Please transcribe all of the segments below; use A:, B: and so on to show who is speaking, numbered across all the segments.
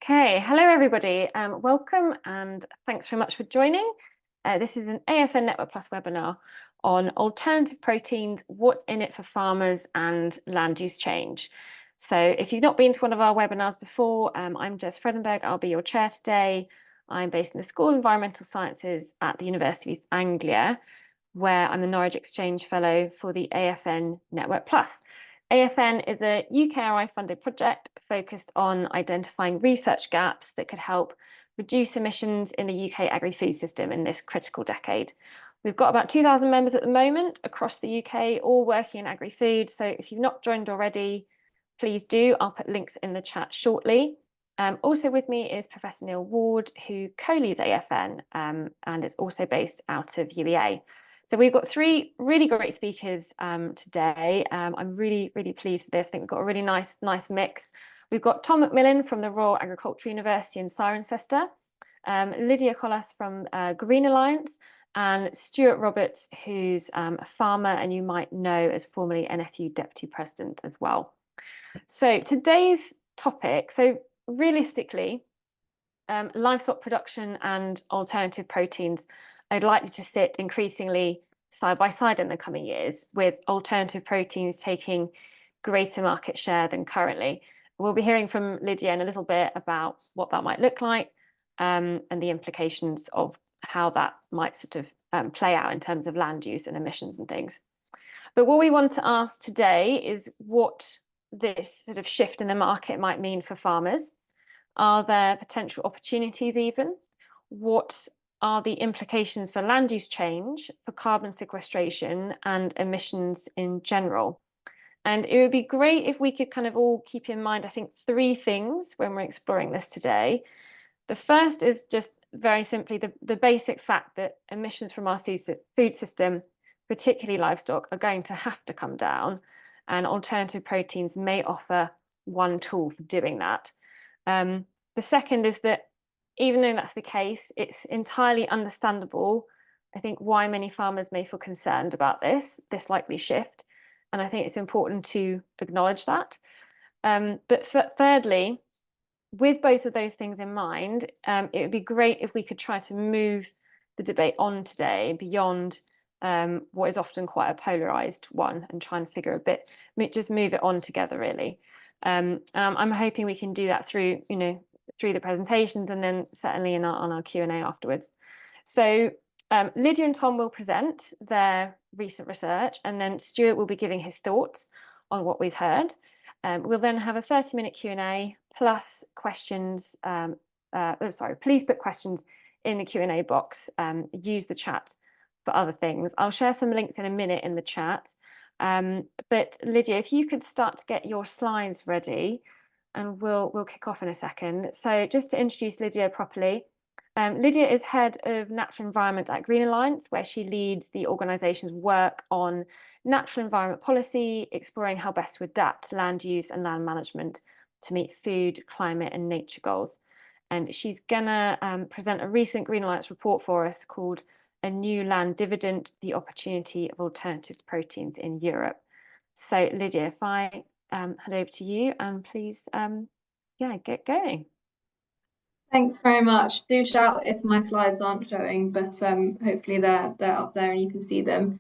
A: Okay, hello everybody. Welcome and thanks very much for joining. This is an AFN Network Plus webinar on alternative proteins, what's in it for farmers and land use change. So if you've not been to one of our webinars before, I'm Jess Fredenberg, I'll be your chair today. I'm based in the School of Environmental Sciences at the University of East Anglia, where I'm the Norwich Exchange Fellow for the AFN Network Plus. AFN is a UKRI funded project focused on identifying research gaps that could help reduce emissions in the UK agri-food system in this critical decade. We've got about 2,000 members at the moment across the UK, all working in agri-food. So if you've not joined already, please do. I'll put links in the chat shortly. Also with me is Professor Neil Ward, who co-leads AFN and is also based out of UEA. So we've got three really great speakers today. I'm really pleased with this. I think we've got a really nice mix. We've got Tom MacMillan from the Royal Agricultural University in Cirencester, Lydia Collas from Green Alliance, and Stuart Roberts, who's a farmer and you might know as formerly NFU Deputy President as well. So today's topic, so realistically, livestock production and alternative proteins are likely to sit increasingly side by side in the coming years, with alternative proteins taking greater market share than currently. We'll be hearing from Lydia in a little bit about what that might look like and the implications of how that might sort of play out in terms of land use and emissions and things. But what we want to ask today is what this sort of shift in the market might mean for farmers. Are there potential opportunities even? What are the implications for land use change, for carbon sequestration and emissions in general? And it would be great if we could kind of all keep in mind, I think, three things when we're exploring this today. The first is just very simply the basic fact that emissions from our food system, particularly livestock, are going to have to come down, and alternative proteins may offer one tool for doing that. The second is that even though that's the case, it's entirely understandable, I think, why many farmers may feel concerned about this likely shift. And I think it's important to acknowledge that. But thirdly, with both of those things in mind, it would be great if we could try to move the debate on today beyond what is often quite a polarised one and try and figure a bit, just move it on together, really. I'm hoping we can do that through, through the presentations and then certainly on our Q&A afterwards. So Lydia and Tom will present their recent research, and then Stuart will be giving his thoughts on what we've heard. We'll then have a 30-minute Q&A plus questions. Please put questions in the Q&A box. Use the chat for other things. I'll share some links in a minute in the chat. But Lydia, if you could start to get your slides ready, and we'll kick off in a second. So just to introduce Lydia properly, Lydia is head of natural environment at Green Alliance, where she leads the organisation's work on natural environment policy, exploring how best to adapt to land use and land management to meet food, climate and nature goals. And she's gonna present a recent Green Alliance report for us called A New Land Dividend, the Opportunity of Alternative Proteins in Europe. So Lydia, if I hand over to you, and please, get going.
B: Thanks very much. Do shout if my slides aren't showing, but hopefully they're up there and you can see them.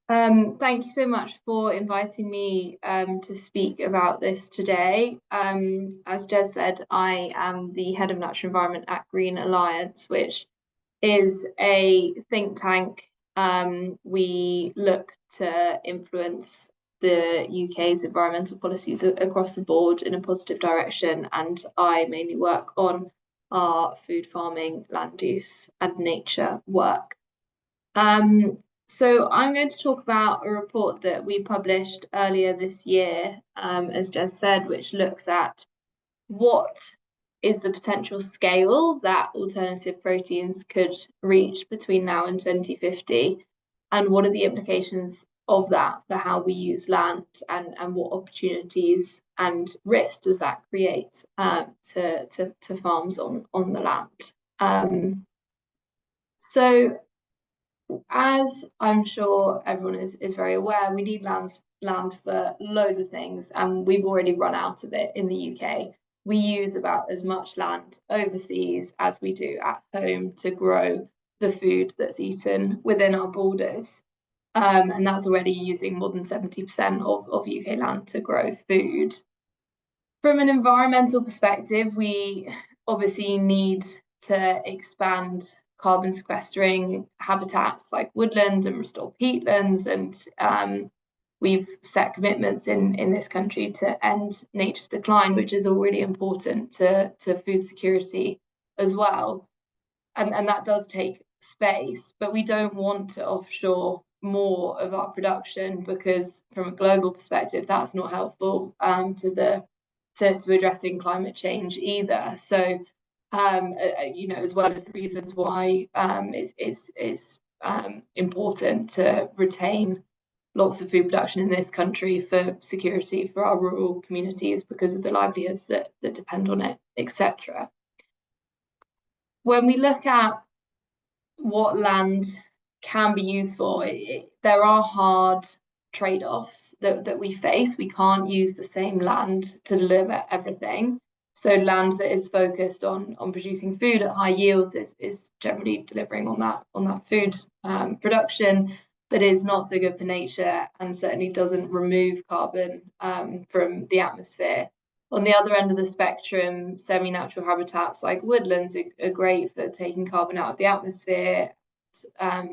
B: Thank you so much for inviting me to speak about this today. As Jez said, I am the head of natural environment at Green Alliance, which is a think tank. We look to influence the UK's environmental policies across the board in a positive direction, and I mainly work on our food farming, land use and nature work. So I'm going to talk about a report that we published earlier this year, as Jez said, which looks at what is the potential scale that alternative proteins could reach between now and 2050, and what are the implications of that for how we use land, and what opportunities and risks does that create to farms on the land. So as I'm sure everyone is very aware, we need land for loads of things, and we've already run out of it in the UK. we use about as much land overseas as we do at home to grow the food that's eaten within our borders. And that's already using more than 70% of UK land to grow food. From an environmental perspective, we obviously need to expand carbon sequestering habitats like woodland and restore peatlands, and we've set commitments in this country to end nature's decline, which is all really important to food security as well. And that does take space, but we don't want to offshore more of our production, because from a global perspective, that's not helpful to addressing climate change either. So, as well as the reasons why it's important to retain lots of food production in this country for security for our rural communities because of the livelihoods that depend on it, etc. When we look at what land can be used for, there are hard trade-offs that we face. We can't use the same land to deliver everything. So land that is focused on producing food at high yields is generally delivering on that food production, but is not so good for nature and certainly doesn't remove carbon from the atmosphere. On the other end of the spectrum, semi-natural habitats like woodlands are great for taking carbon out of the atmosphere,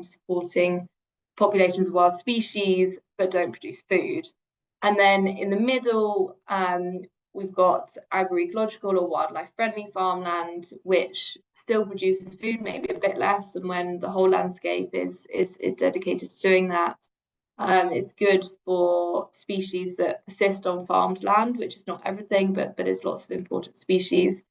B: supporting populations of wild species, but don't produce food. And then in the middle, we've got agroecological or wildlife-friendly farmland, which still produces food, maybe a bit less than when the whole landscape is dedicated to doing that. It's good for species that persist on farmed land, which is not everything, but is lots of important species.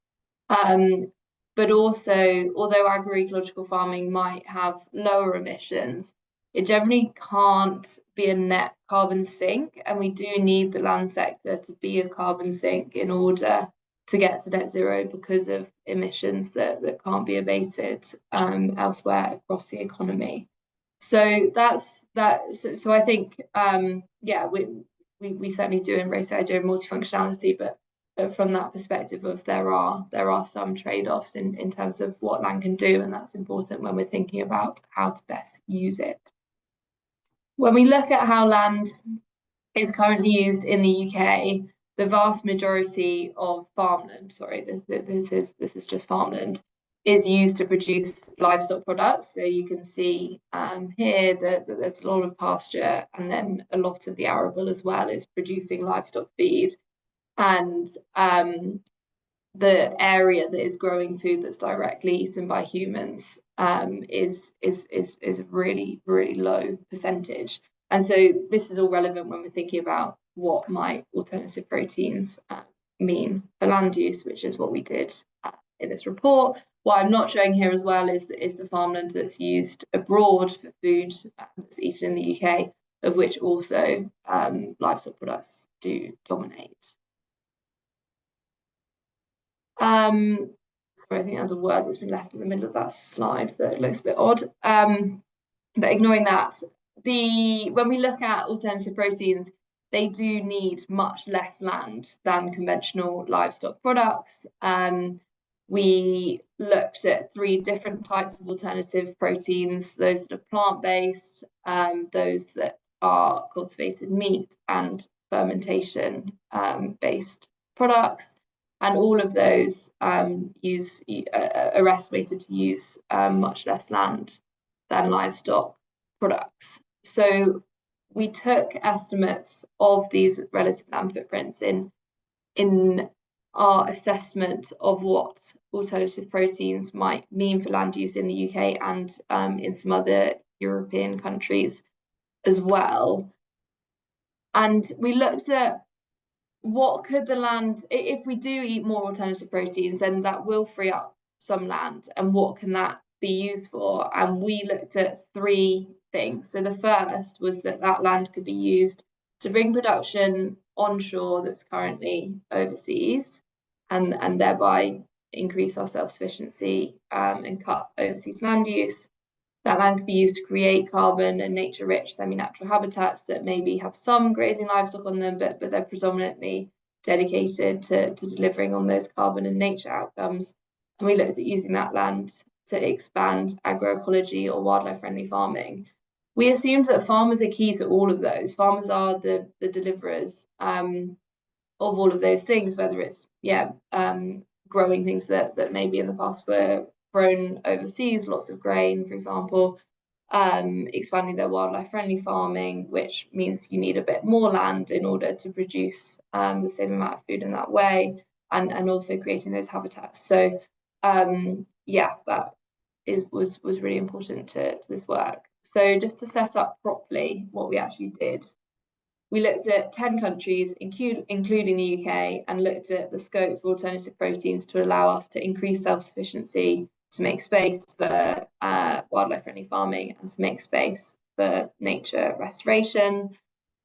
B: But also, although agroecological farming might have lower emissions, it generally can't be a net carbon sink, and we do need the land sector to be a carbon sink in order to get to net zero because of emissions that can't be abated elsewhere across the economy. So that's that. So I think, we certainly do embrace the idea of multifunctionality, but from that perspective of there are some trade-offs in terms of what land can do, and that's important when we're thinking about how to best use it. When we look at how land is currently used in the UK, the vast majority of farmland, this is just farmland, is used to produce livestock products. So you can see here that there's a lot of pasture, and then a lot of the arable as well is producing livestock feed. And the area that is growing food that's directly eaten by humans is a really, really low percentage. And so this is all relevant when we're thinking about what might alternative proteins mean for land use, which is what we did in this report. What I'm not showing here as well is the farmland that's used abroad for food that's eaten in the UK, of which also livestock products do dominate. Sorry, I think there's a word that's been left in the middle of that slide that looks a bit odd. But ignoring that, when we look at alternative proteins, they do need much less land than conventional livestock products. We looked at 3 different types of alternative proteins: those that are plant-based, those that are cultivated meat, and fermentation-based products. And all of those are estimated to use much less land than livestock products. So we took estimates of these relative land footprints in our assessment of what alternative proteins might mean for land use in the UK and in some other European countries as well. And we looked at what could the land, if we do eat more alternative proteins, then that will free up some land, and what can that be used for? And we looked at 3 things. So the first was that land could be used to bring production onshore that's currently overseas, and thereby increase our self-sufficiency and cut overseas land use. That land could be used to create carbon and nature-rich semi-natural habitats that maybe have some grazing livestock on them, but they're predominantly dedicated to delivering on those carbon and nature outcomes. And we looked at using that land to expand agroecology or wildlife-friendly farming. We assumed that farmers are key to all of those. Farmers are the deliverers of all of those things, whether it's growing things that maybe in the past were grown overseas, lots of grain, for example, expanding their wildlife-friendly farming, which means you need a bit more land in order to produce the same amount of food in that way, and also creating those habitats. So that was really important to this work. So just to set up properly what we actually did, we looked at 10 countries, including the UK, and looked at the scope for alternative proteins to allow us to increase self-sufficiency, to make space for wildlife-friendly farming, and to make space for nature restoration.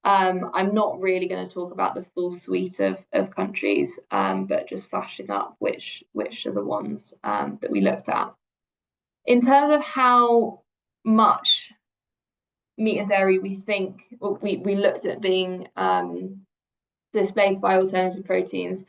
B: I'm not really going to talk about the full suite of countries, but just flashing up which are the ones that we looked at. In terms of how much meat and dairy we think, we looked at being displaced by alternative proteins,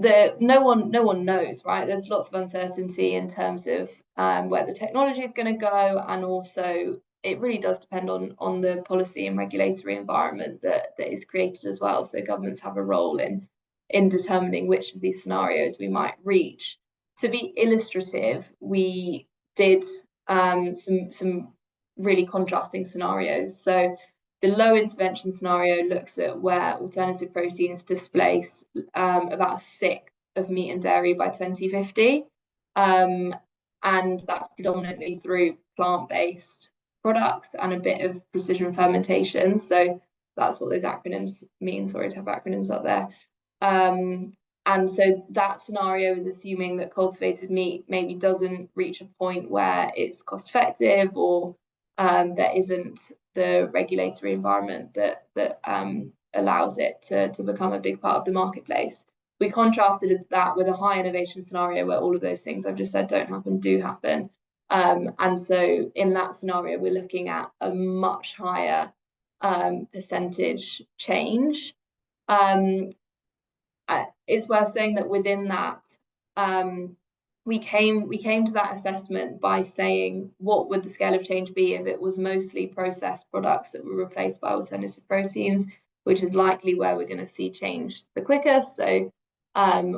B: no one knows, right? There's lots of uncertainty in terms of where the technology is going to go, and also it really does depend on the policy and regulatory environment that is created as well. So governments have a role in determining which of these scenarios we might reach. To be illustrative, we did some really contrasting scenarios. So the low intervention scenario looks at where alternative proteins displace about a sixth of meat and dairy by 2050. And that's predominantly through plant-based products and a bit of precision fermentation. So that's what those acronyms mean. Sorry to have acronyms up there. And so that scenario is assuming that cultivated meat maybe doesn't reach a point where it's cost effective, or there isn't the regulatory environment that allows it to become a big part of the marketplace. We contrasted that with a high innovation scenario where all of those things I've just said don't happen, do happen. And so in that scenario, we're looking at a much higher percentage change. It's worth saying that within that, we came to that assessment by saying, what would the scale of change be if it was mostly processed products that were replaced by alternative proteins, which is likely where we're going to see change the quickest. So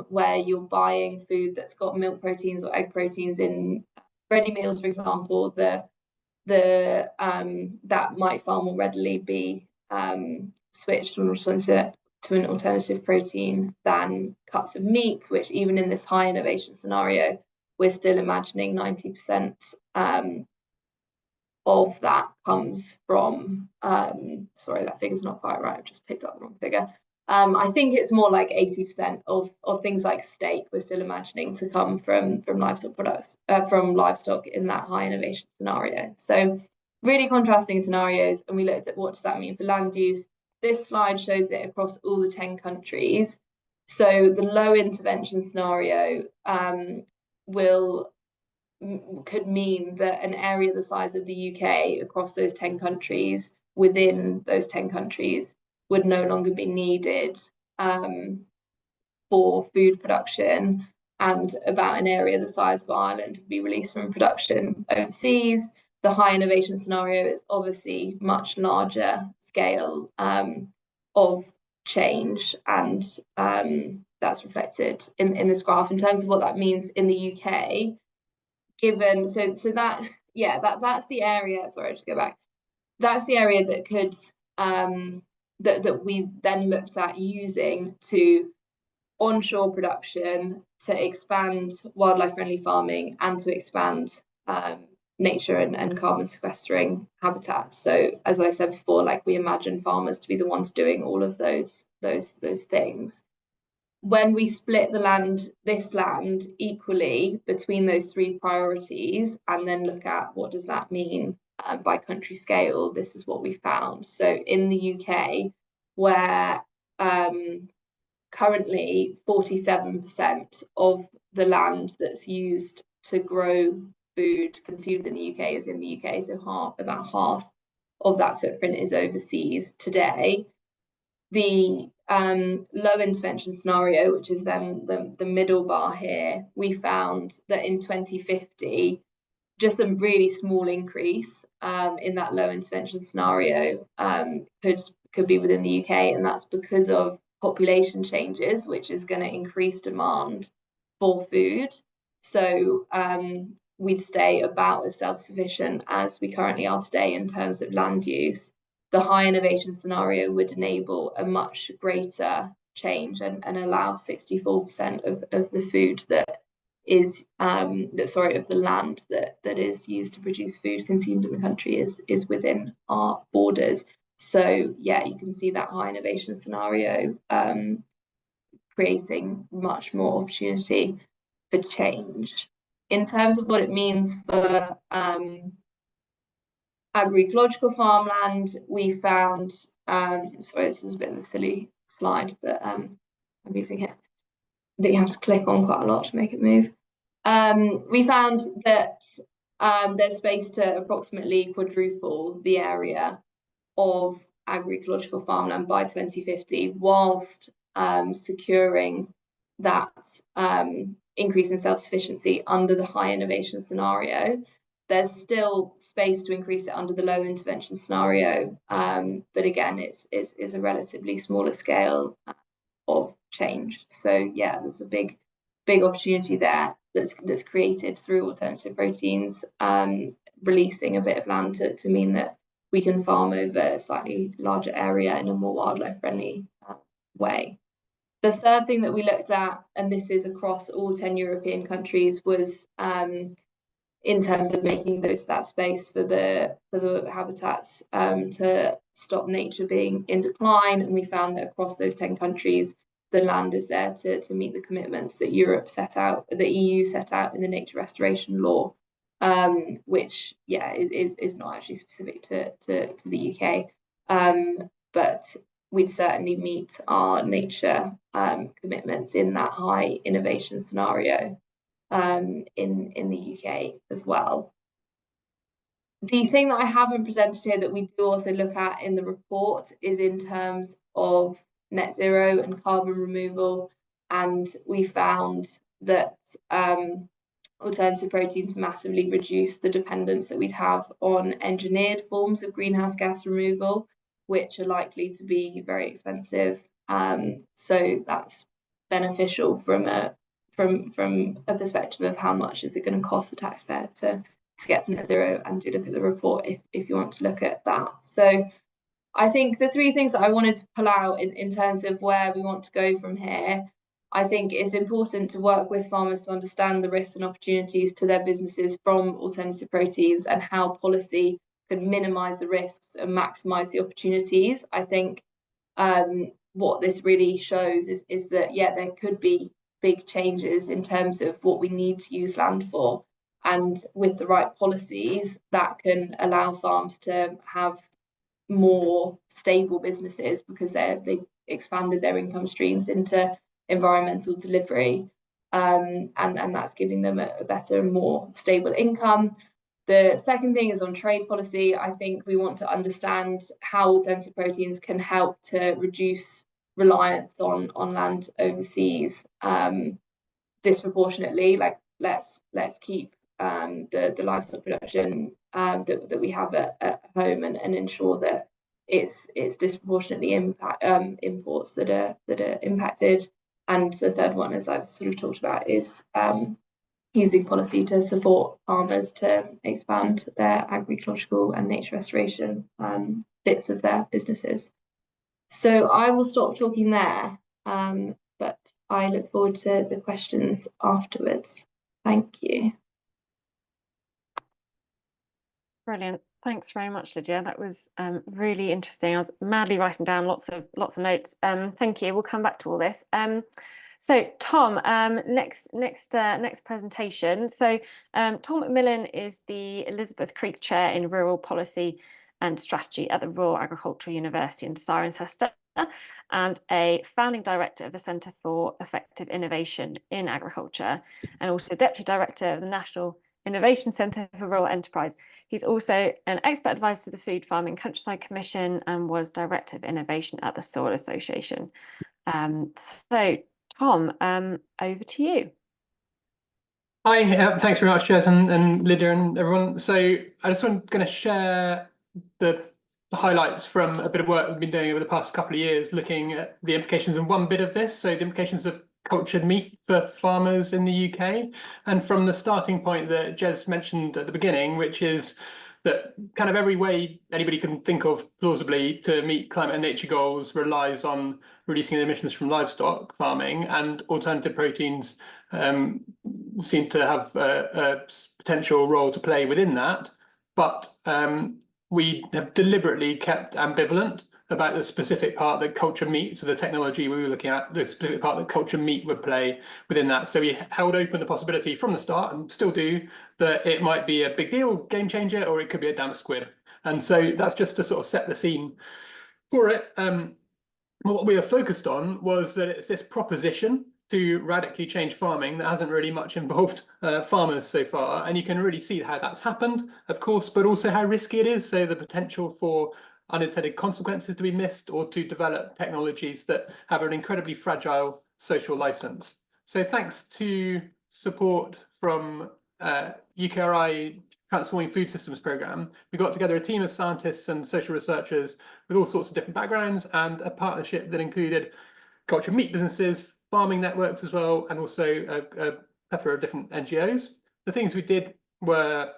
B: where you're buying food that's got milk proteins or egg proteins in ready meals, for example, that might far more readily be switched to an alternative protein than cuts of meat, which even in this high innovation scenario, we're still imagining 90% of that comes from, sorry, that figure's not quite right, I've just picked up the wrong figure. I think it's more like 80% of things like steak we're still imagining to come from livestock products, from livestock in that high innovation scenario. So really contrasting scenarios, and we looked at what does that mean for land use. This slide shows it across all the 10 countries. So the low intervention scenario could mean that an area the size of the UK across those 10 countries, within those 10 countries, would no longer be needed for food production, and about an area the size of Ireland would be released from production overseas. The high innovation scenario is obviously much larger scale of change, and that's reflected in this graph. In terms of what that means in the UK, given that's the area. Sorry, I'll just go back. That's the area that could that we then looked at using to onshore production, to expand wildlife-friendly farming, and to expand nature and carbon sequestering habitats. So as I said before, like, we imagine farmers to be the ones doing all of those things. When we split this land equally between those three priorities, and then look at what does that mean by country scale, this is what we found. So in the UK, where currently 47% of the land that's used to grow food consumed in the UK is in the UK, so about half of that footprint is overseas today. The low intervention scenario, which is then the middle bar here, we found that in 2050, just a really small increase in that low intervention scenario could be within the UK, and that's because of population changes, which is going to increase demand for food. So we'd stay about as self-sufficient as we currently are today in terms of land use. The high innovation scenario would enable a much greater change and allow 64% of the food that is of the land that is used to produce food consumed in the country is within our borders. So yeah, you can see that high innovation scenario creating much more opportunity for change. In terms of what it means for agroecological farmland, we found, sorry, this is a bit of a silly slide that I'm using here, that you have to click on quite a lot to make it move. We found that there's space to approximately quadruple the area of agroecological farmland by 2050, whilst securing that increase in self-sufficiency under the high innovation scenario. There's still space to increase it under the low intervention scenario, but again, it's a relatively smaller scale of change. So yeah, there's a big opportunity there that's created through alternative proteins, releasing a bit of land to mean that we can farm over a slightly larger area in a more wildlife friendly way. The third thing that we looked at, and this is across all 10 European countries, was in terms of making that space for the habitats to stop nature being in decline. And we found that across those 10 countries, the land is there to meet the commitments that Europe set out, the EU set out in the nature restoration law, which yeah is not actually specific to the UK, but we'd certainly meet our nature commitments in that high innovation scenario in the UK as well. The thing that I haven't presented here that we do also look at in the report is in terms of net zero and carbon removal, and we found that alternative proteins massively reduce the dependence that we'd have on engineered forms of greenhouse gas removal, which are likely to be very expensive. So that's beneficial from a perspective of how much is it going to cost the taxpayer to get to net zero, and do look at the report if you want to look at that. So I think the three things that I wanted to pull out in terms of where we want to go from here, I think it's important to work with farmers to understand the risks and opportunities to their businesses from alternative proteins and how policy can minimise the risks and maximise the opportunities. I think what this really shows is that, yeah, there could be big changes in terms of what we need to use land for. And with the right policies, that can allow farms to have more stable businesses because they've expanded their income streams into environmental delivery, and that's giving them a better and more stable income. The second thing is on trade policy. I think we want to understand how alternative proteins can help to reduce reliance on land overseas disproportionately. Like let's keep the livestock production that we have at home and ensure that it's disproportionately imports that are impacted. And the third one, as I've sort of talked about, is using policy to support farmers to expand their agroecological and nature restoration bits of their businesses. So I will stop talking there, but I look forward to the questions afterwards. Thank you.
A: Brilliant. Thanks very much, Lydia. That was really interesting. I was madly writing down lots of notes. Thank you. We'll come back to all this. So Tom, next presentation. So Tom MacMillan is the Elizabeth Creak Chair in Rural Policy and Strategy at the Royal Agricultural University in Cirencester, and a founding director of the Centre for Effective Innovation in Agriculture, and also Deputy Director of the National Innovation Centre for Rural Enterprise. He's also an expert advisor to the Food Farming Countryside Commission and was Director of Innovation at the Soil Association. So, Tom, over to you.
C: Hi, thanks very much, Jez and Lydia and everyone. So I just want going to share the highlights from a bit of work we've been doing over the past couple of years, looking at the implications of one bit of this, so the implications of cultured meat for farmers in the UK, and from the starting point that Jez mentioned at the beginning, which is that kind of every way anybody can think of plausibly to meet climate and nature goals relies on reducing emissions from livestock farming, and alternative proteins seem to have a potential role to play within that. But we have deliberately kept ambivalent about the specific part that culture meat, so the technology we were looking at, the specific part that culture meat would play within that. So we held open the possibility from the start, and still do, that it might be a big deal, game changer, or it could be a damp squid. And so that's just to sort of set the scene for it. What we are focused on was that it's this proposition to radically change farming that hasn't really much involved farmers so far. And you can really see how that's happened, of course, but also how risky it is. So the potential for unintended consequences to be missed, or to develop technologies that have an incredibly fragile social license. So thanks to support from UKRI Transforming Food Systems Programme, we got together a team of scientists and social researchers with all sorts of different backgrounds, and a partnership that included cultured meat businesses, farming networks as well, and also a plethora of different NGOs. The things we did were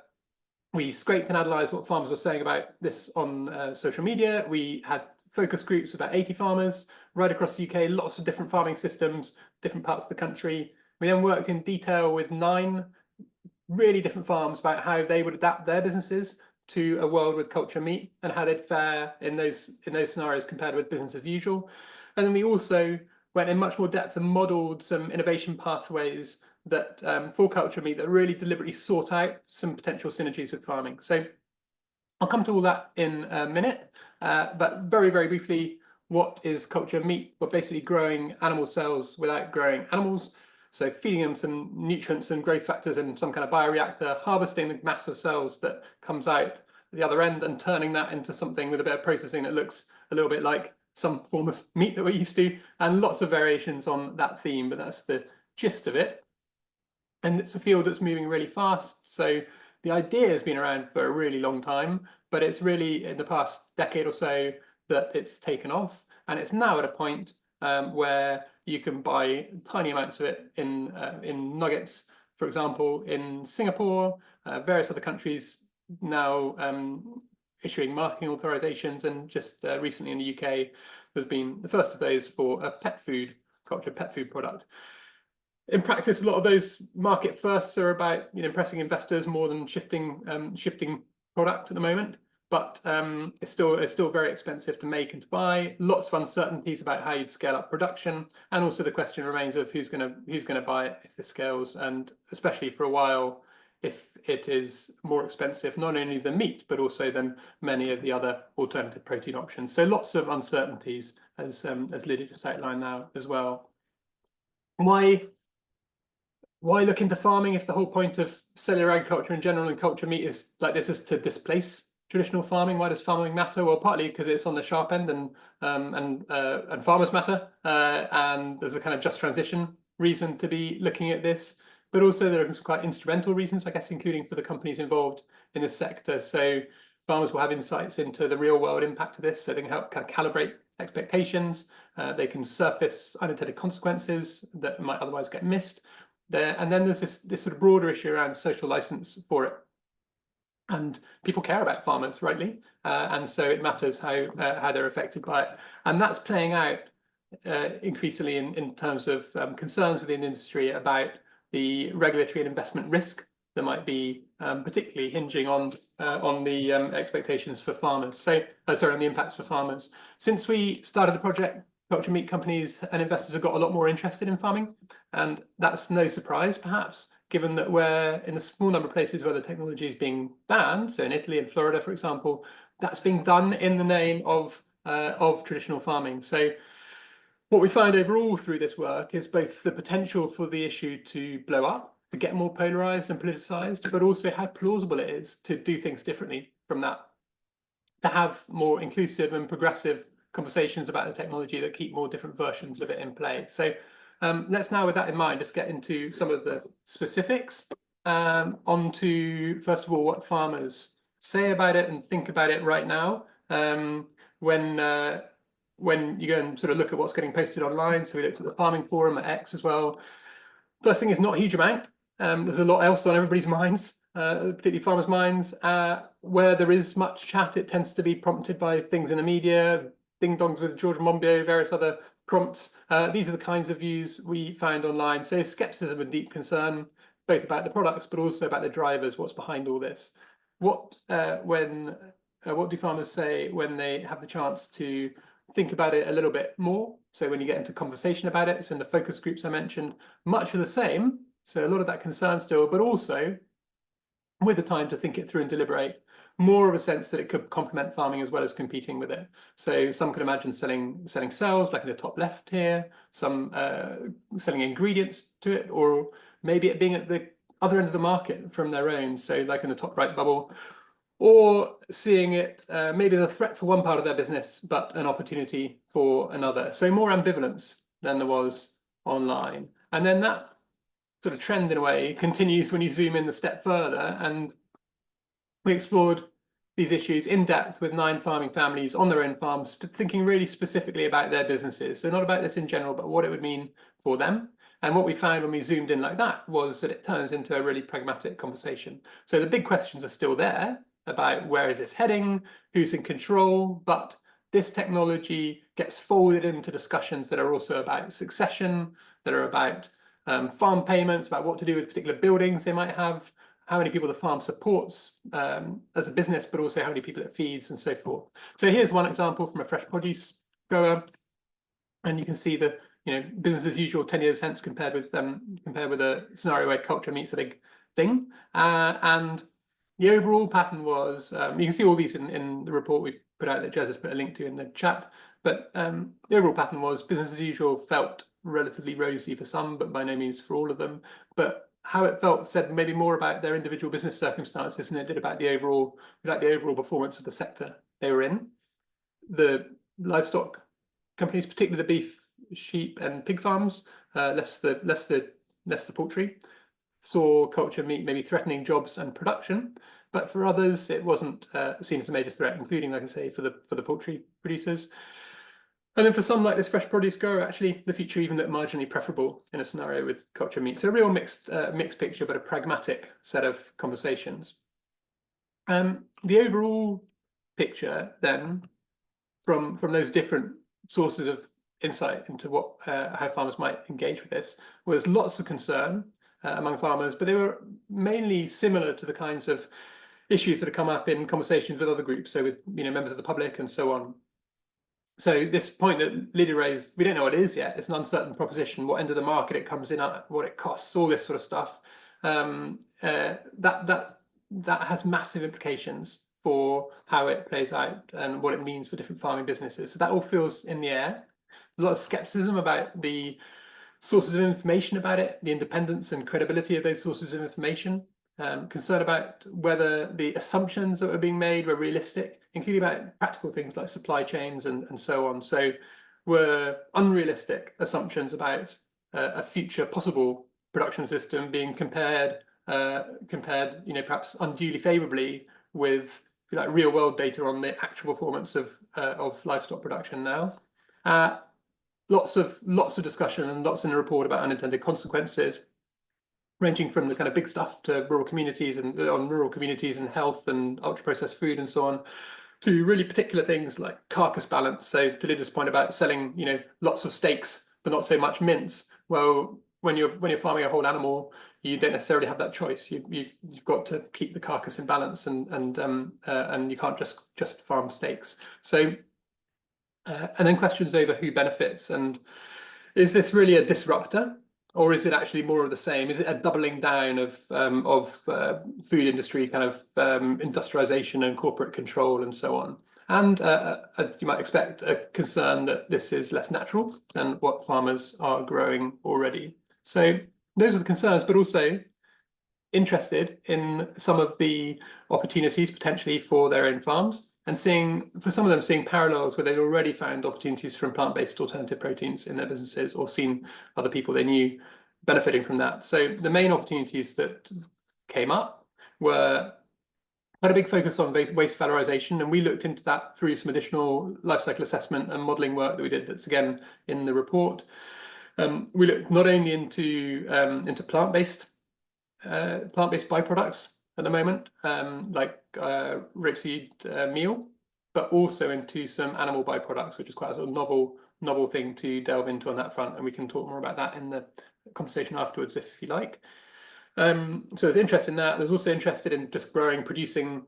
C: we scraped and analysed what farmers were saying about this on social media. We had focus groups, about 80 farmers right across the UK, lots of different farming systems, different parts of the country. We then worked in detail with 9 really different farms about how they would adapt their businesses to a world with culture meat, and how they'd fare in those scenarios compared with business as usual. And then we also went in much more depth and modelled some innovation pathways that for culture meat that really deliberately sought out some potential synergies with farming. So I'll come to all that in a minute, but very, very briefly, what is culture meat? Well, basically growing animal cells without growing animals. So feeding them some nutrients and growth factors in some kind of bioreactor, harvesting the mass of cells that comes out the other end, and turning that into something with a bit of processing that looks a little bit like some form of meat that we're used to, and lots of variations on that theme, but that's the gist of it. And it's a field that's moving really fast. So the idea has been around for a really long time, but it's really in the past decade or so that it's taken off. And it's now at a point where you can buy tiny amounts of it in nuggets, for example, in Singapore, various other countries now issuing marketing authorizations, and just recently in the UK, there's been the first of those for a cultured pet food product. In practice, a lot of those market firsts are about impressing investors more than shifting product at the moment. But it's still very expensive to make and to buy. Lots of uncertainties about how you'd scale up production, and also the question remains of who's going to buy it if this scales, and especially for a while, if it is more expensive not only than meat but also than many of the other alternative protein options. So lots of uncertainties, as Lydia just outlined now as well. Why look into farming if the whole point of cellular agriculture in general and culture meat is like this, is to displace traditional farming? Why does farming matter? Well, partly because it's on the sharp end, and farmers matter, and there's a kind of just transition reason to be looking at this. But also there are some quite instrumental reasons, I guess, including for the companies involved in this sector. So farmers will have insights into the real world impact of this, so they can help kind of calibrate expectations. They can surface unintended consequences that might otherwise get missed. And then there's this sort of broader issue around social license for it. And people care about farmers, rightly, and so it matters how they're affected by it. And that's playing out increasingly in terms of concerns within the industry about the regulatory and investment risk that might be particularly hinging on the expectations for farmers. So, sorry, on the impacts for farmers. Since we started the project, culture meat companies and investors have got a lot more interested in farming, and that's no surprise, perhaps, given that we're in a small number of places where the technology is being banned. So in Italy and Florida, for example, that's being done in the name of traditional farming. So what we find overall through this work is both the potential for the issue to blow up, to get more polarised and politicised, but also how plausible it is to do things differently from that, to have more inclusive and progressive conversations about the technology that keep more different versions of it in play. So let's now, with that in mind, just get into some of the specifics. On to, first of all, what farmers say about it and think about it right now. When you go and sort of look at what's getting posted online, so we looked at the farming forum at X as well. First thing is not a huge amount. There's a lot else on everybody's minds, particularly farmers' minds. Where there is much chat, it tends to be prompted by things in the media, ding-dongs with George Monbiot, various other prompts. These are the kinds of views we found online. So skepticism and deep concern, both about the products, but also about the drivers, what's behind all this. What do farmers say when they have the chance to think about it a little bit more? So when you get into conversation about it, so in the focus groups I mentioned, much of the same. So a lot of that concern still, but also with the time to think it through and deliberate, more of a sense that it could complement farming as well as competing with it. So some could imagine selling cells, like in the top left here, some selling ingredients to it, or maybe it being at the other end of the market from their own, so like in the top right bubble, or seeing it maybe as a threat for one part of their business, but an opportunity for another. So more ambivalence than there was online. And then that sort of trend, in a way, continues when you zoom in a step further. And we explored these issues in depth with 9 farming families on their own farms, thinking really specifically about their businesses. So not about this in general, but what it would mean for them. And what we found when we zoomed in like that was that it turns into a really pragmatic conversation. So the big questions are still there about where is this heading, who's in control, but this technology gets folded into discussions that are also about succession, that are about farm payments, about what to do with particular buildings they might have, how many people the farm supports as a business, but also how many people it feeds and so forth. So here's one example from a fresh produce grower, and you can see the business as usual 10 years hence compared with a scenario where culture meets a big thing, and the overall pattern was, you can see all these in the report we put out that Jez has put a link to in the chat, but the overall pattern was business as usual felt relatively rosy for some, but by no means for all of them. But how it felt said maybe more about their individual business circumstances than it did about the overall performance of the sector they were in. The livestock companies, particularly the beef, sheep and pig farms, less the poultry, saw culture meat maybe threatening jobs and production, but for others it wasn't seen as a major threat, including, like I say, for the poultry producers. And then for some, like this fresh produce grower, actually the future even looked marginally preferable in a scenario with culture meat. So a real mixed picture, but a pragmatic set of conversations. The overall picture then, from those different sources of insight into what how farmers might engage with this, was lots of concern among farmers, but they were mainly similar to the kinds of issues that have come up in conversations with other groups, so with members of the public and so on. So this point that Lydia raised, we don't know what it is yet. It's an uncertain proposition. What end of the market it comes in at, what it costs, all this sort of stuff. That has massive implications for how it plays out and what it means for different farming businesses. So that all feels in the air. A lot of skepticism about the sources of information about it, the independence and credibility of those sources of information. Concern about whether the assumptions that were being made were realistic, including about practical things like supply chains and so on. So were unrealistic assumptions about a future possible production system being compared perhaps unduly favorably with like real world data on the actual performance of livestock production now. Lots of discussion and lots in the report about unintended consequences, ranging from the kind of big stuff to rural communities and health and ultra processed food and so on, to really particular things like carcass balance. So to Lydia's point about selling, lots of steaks but not so much mince. Well, when you're farming a whole animal, you don't necessarily have that choice. You've got to keep the carcass in balance, and you can't just farm steaks. So and then questions over who benefits, and is this really a disruptor? Or is it actually more of the same? Is it a doubling down of food industry kind of industrialization and corporate control and so on? And as you might expect, a concern that this is less natural than what farmers are growing already. So those are the concerns, but also interested in some of the opportunities potentially for their own farms, and for some of them seeing parallels where they'd already found opportunities from plant-based alternative proteins in their businesses, or seen other people they knew benefiting from that. So the main opportunities that came up had a big focus on waste valorization, and we looked into that through some additional life cycle assessment and modelling work that we did. That's again in the report. We looked not only into plant-based byproducts at the moment, like rapeseed meal, but also into some animal byproducts, which is quite a sort of novel thing to delve into on that front, and we can talk more about that in the conversation afterwards if you like. So there's interest in that. There's also interested in just producing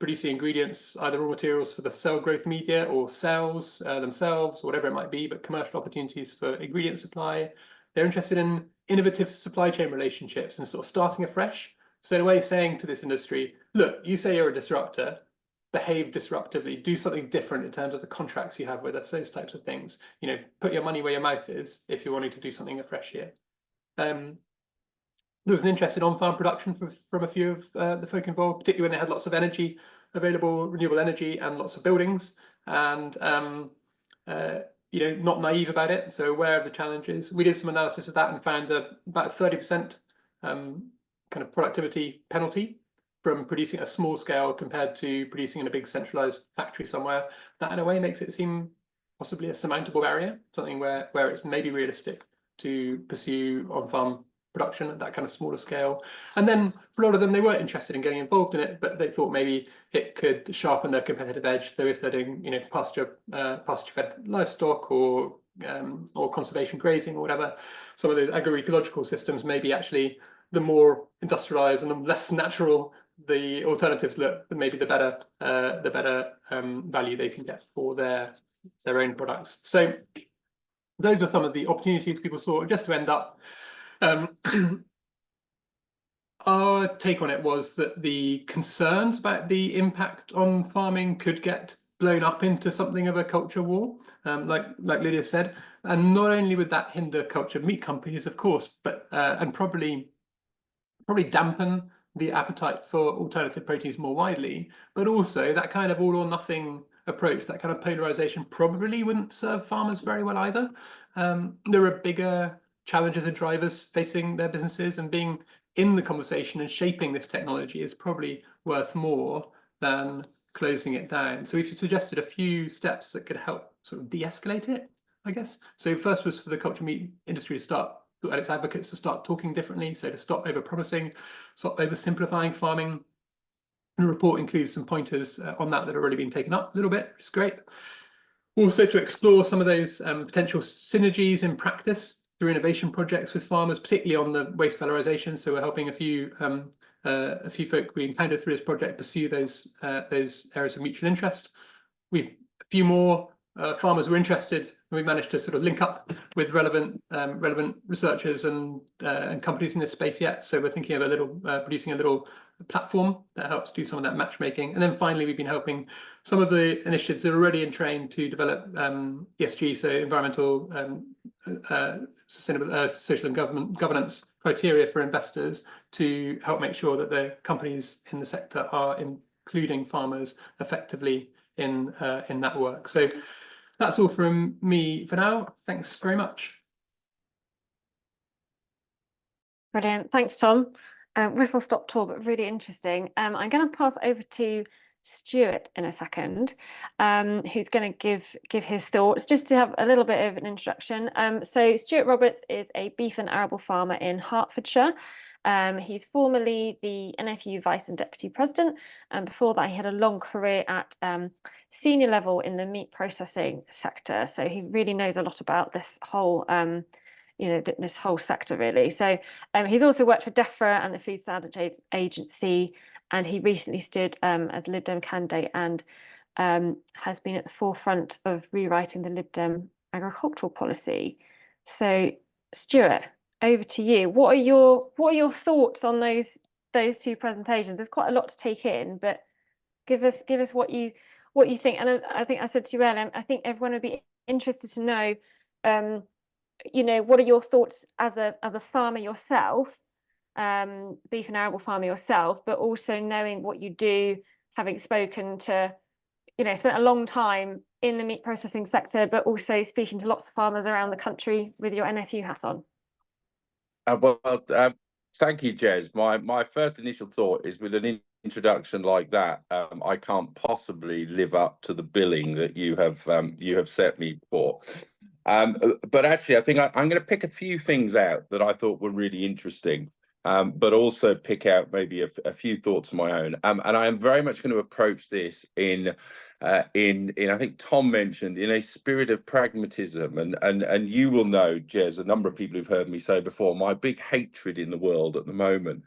C: ingredients, either raw materials for the cell growth media or cells themselves, or whatever it might be, but commercial opportunities for ingredient supply. They're interested in innovative supply chain relationships and sort of starting afresh. So in a way, saying to this industry, look, you say you're a disruptor, behave disruptively, do something different in terms of the contracts you have with us, those types of things. You know, put your money where your mouth is if you're wanting to do something afresh here. There was an interest in on-farm production from a few of the folk involved, particularly when they had lots of energy available, renewable energy, and lots of buildings, and you know, not naive about it, so aware of the challenges. We did some analysis of that and found about 30% kind of productivity penalty from producing at a small scale compared to producing in a big centralized factory somewhere. That in a way makes it seem possibly a surmountable barrier, something where it's maybe realistic to pursue on-farm production at that kind of smaller scale. And then for a lot of them, they weren't interested in getting involved in it, but they thought maybe it could sharpen their competitive edge. So if they're doing, you know, pasture-fed livestock or conservation grazing or whatever, some of those agroecological systems, maybe actually the more industrialized and the less natural the alternatives look, maybe the better value they can get for their own products. So those are some of the opportunities people saw. Just to end up, our take on it was that the concerns about the impact on farming could get blown up into something of a culture war, like Lydia said, and not only would that hinder culture meat companies, of course, but and probably dampen the appetite for alternative proteins more widely, but also that kind of all or nothing approach, that kind of polarization, probably wouldn't serve farmers very well either. There are bigger challenges and drivers facing their businesses, and being in the conversation and shaping this technology is probably worth more than closing it down. So we've suggested a few steps that could help sort of de-escalate it, I guess. So first was for the culture meat industry to start, and its advocates to start talking differently, so to stop over-promising, stop oversimplifying farming. And the report includes some pointers on that are already being taken up a little bit, which is great. Also to explore some of those potential synergies in practice through innovation projects with farmers, particularly on the waste valorization. So we're helping a few folk we encountered through this project pursue those areas of mutual interest. A few more farmers were interested, and we managed to sort of link up with relevant researchers and companies in this space yet. So we're thinking of producing a little platform that helps do some of that matchmaking. And then finally, we've been helping some of the initiatives that are already in train to develop ESG, so environmental, sustainable, social and governance criteria for investors, to help make sure that the companies in the sector are including farmers effectively in that work. So that's all from me for now. Thanks very much.
A: Brilliant. Thanks, Tom. Whistle stop tour, but really interesting. I'm going to pass over to Stuart in a second, who's going to give his thoughts, just to have a little bit of an introduction. So Stuart Roberts is a beef and arable farmer in Hertfordshire. He's formerly the NFU Vice and Deputy President, and before that he had a long career at senior level in the meat processing sector. So he really knows a lot about this whole this whole sector, really. So he's also worked for DEFRA and the Food Standards Agency, and he recently stood as Lib Dem candidate and has been at the forefront of rewriting the Lib Dem agricultural policy. So Stuart, over to you. What are your thoughts on those two presentations? There's quite a lot to take in, but give us what you think. And I think I said to you earlier, I think everyone would be interested to know, what are your thoughts as a farmer yourself, beef and arable farmer yourself, but also knowing what you do, having spoken to, spent a long time in the meat processing sector, but also speaking to lots of farmers around the country with your NFU hat on?
D: Thank you, Jez. My first initial thought is, with an introduction like that, I can't possibly live up to the billing that you have set me for. But actually, I think I'm going to pick a few things out that I thought were really interesting, but also pick out maybe a few thoughts of my own. And I am very much going to approach this in I think Tom mentioned, in a spirit of pragmatism, and you will know, Jez, a number of people who've heard me say before, my big hatred in the world at the moment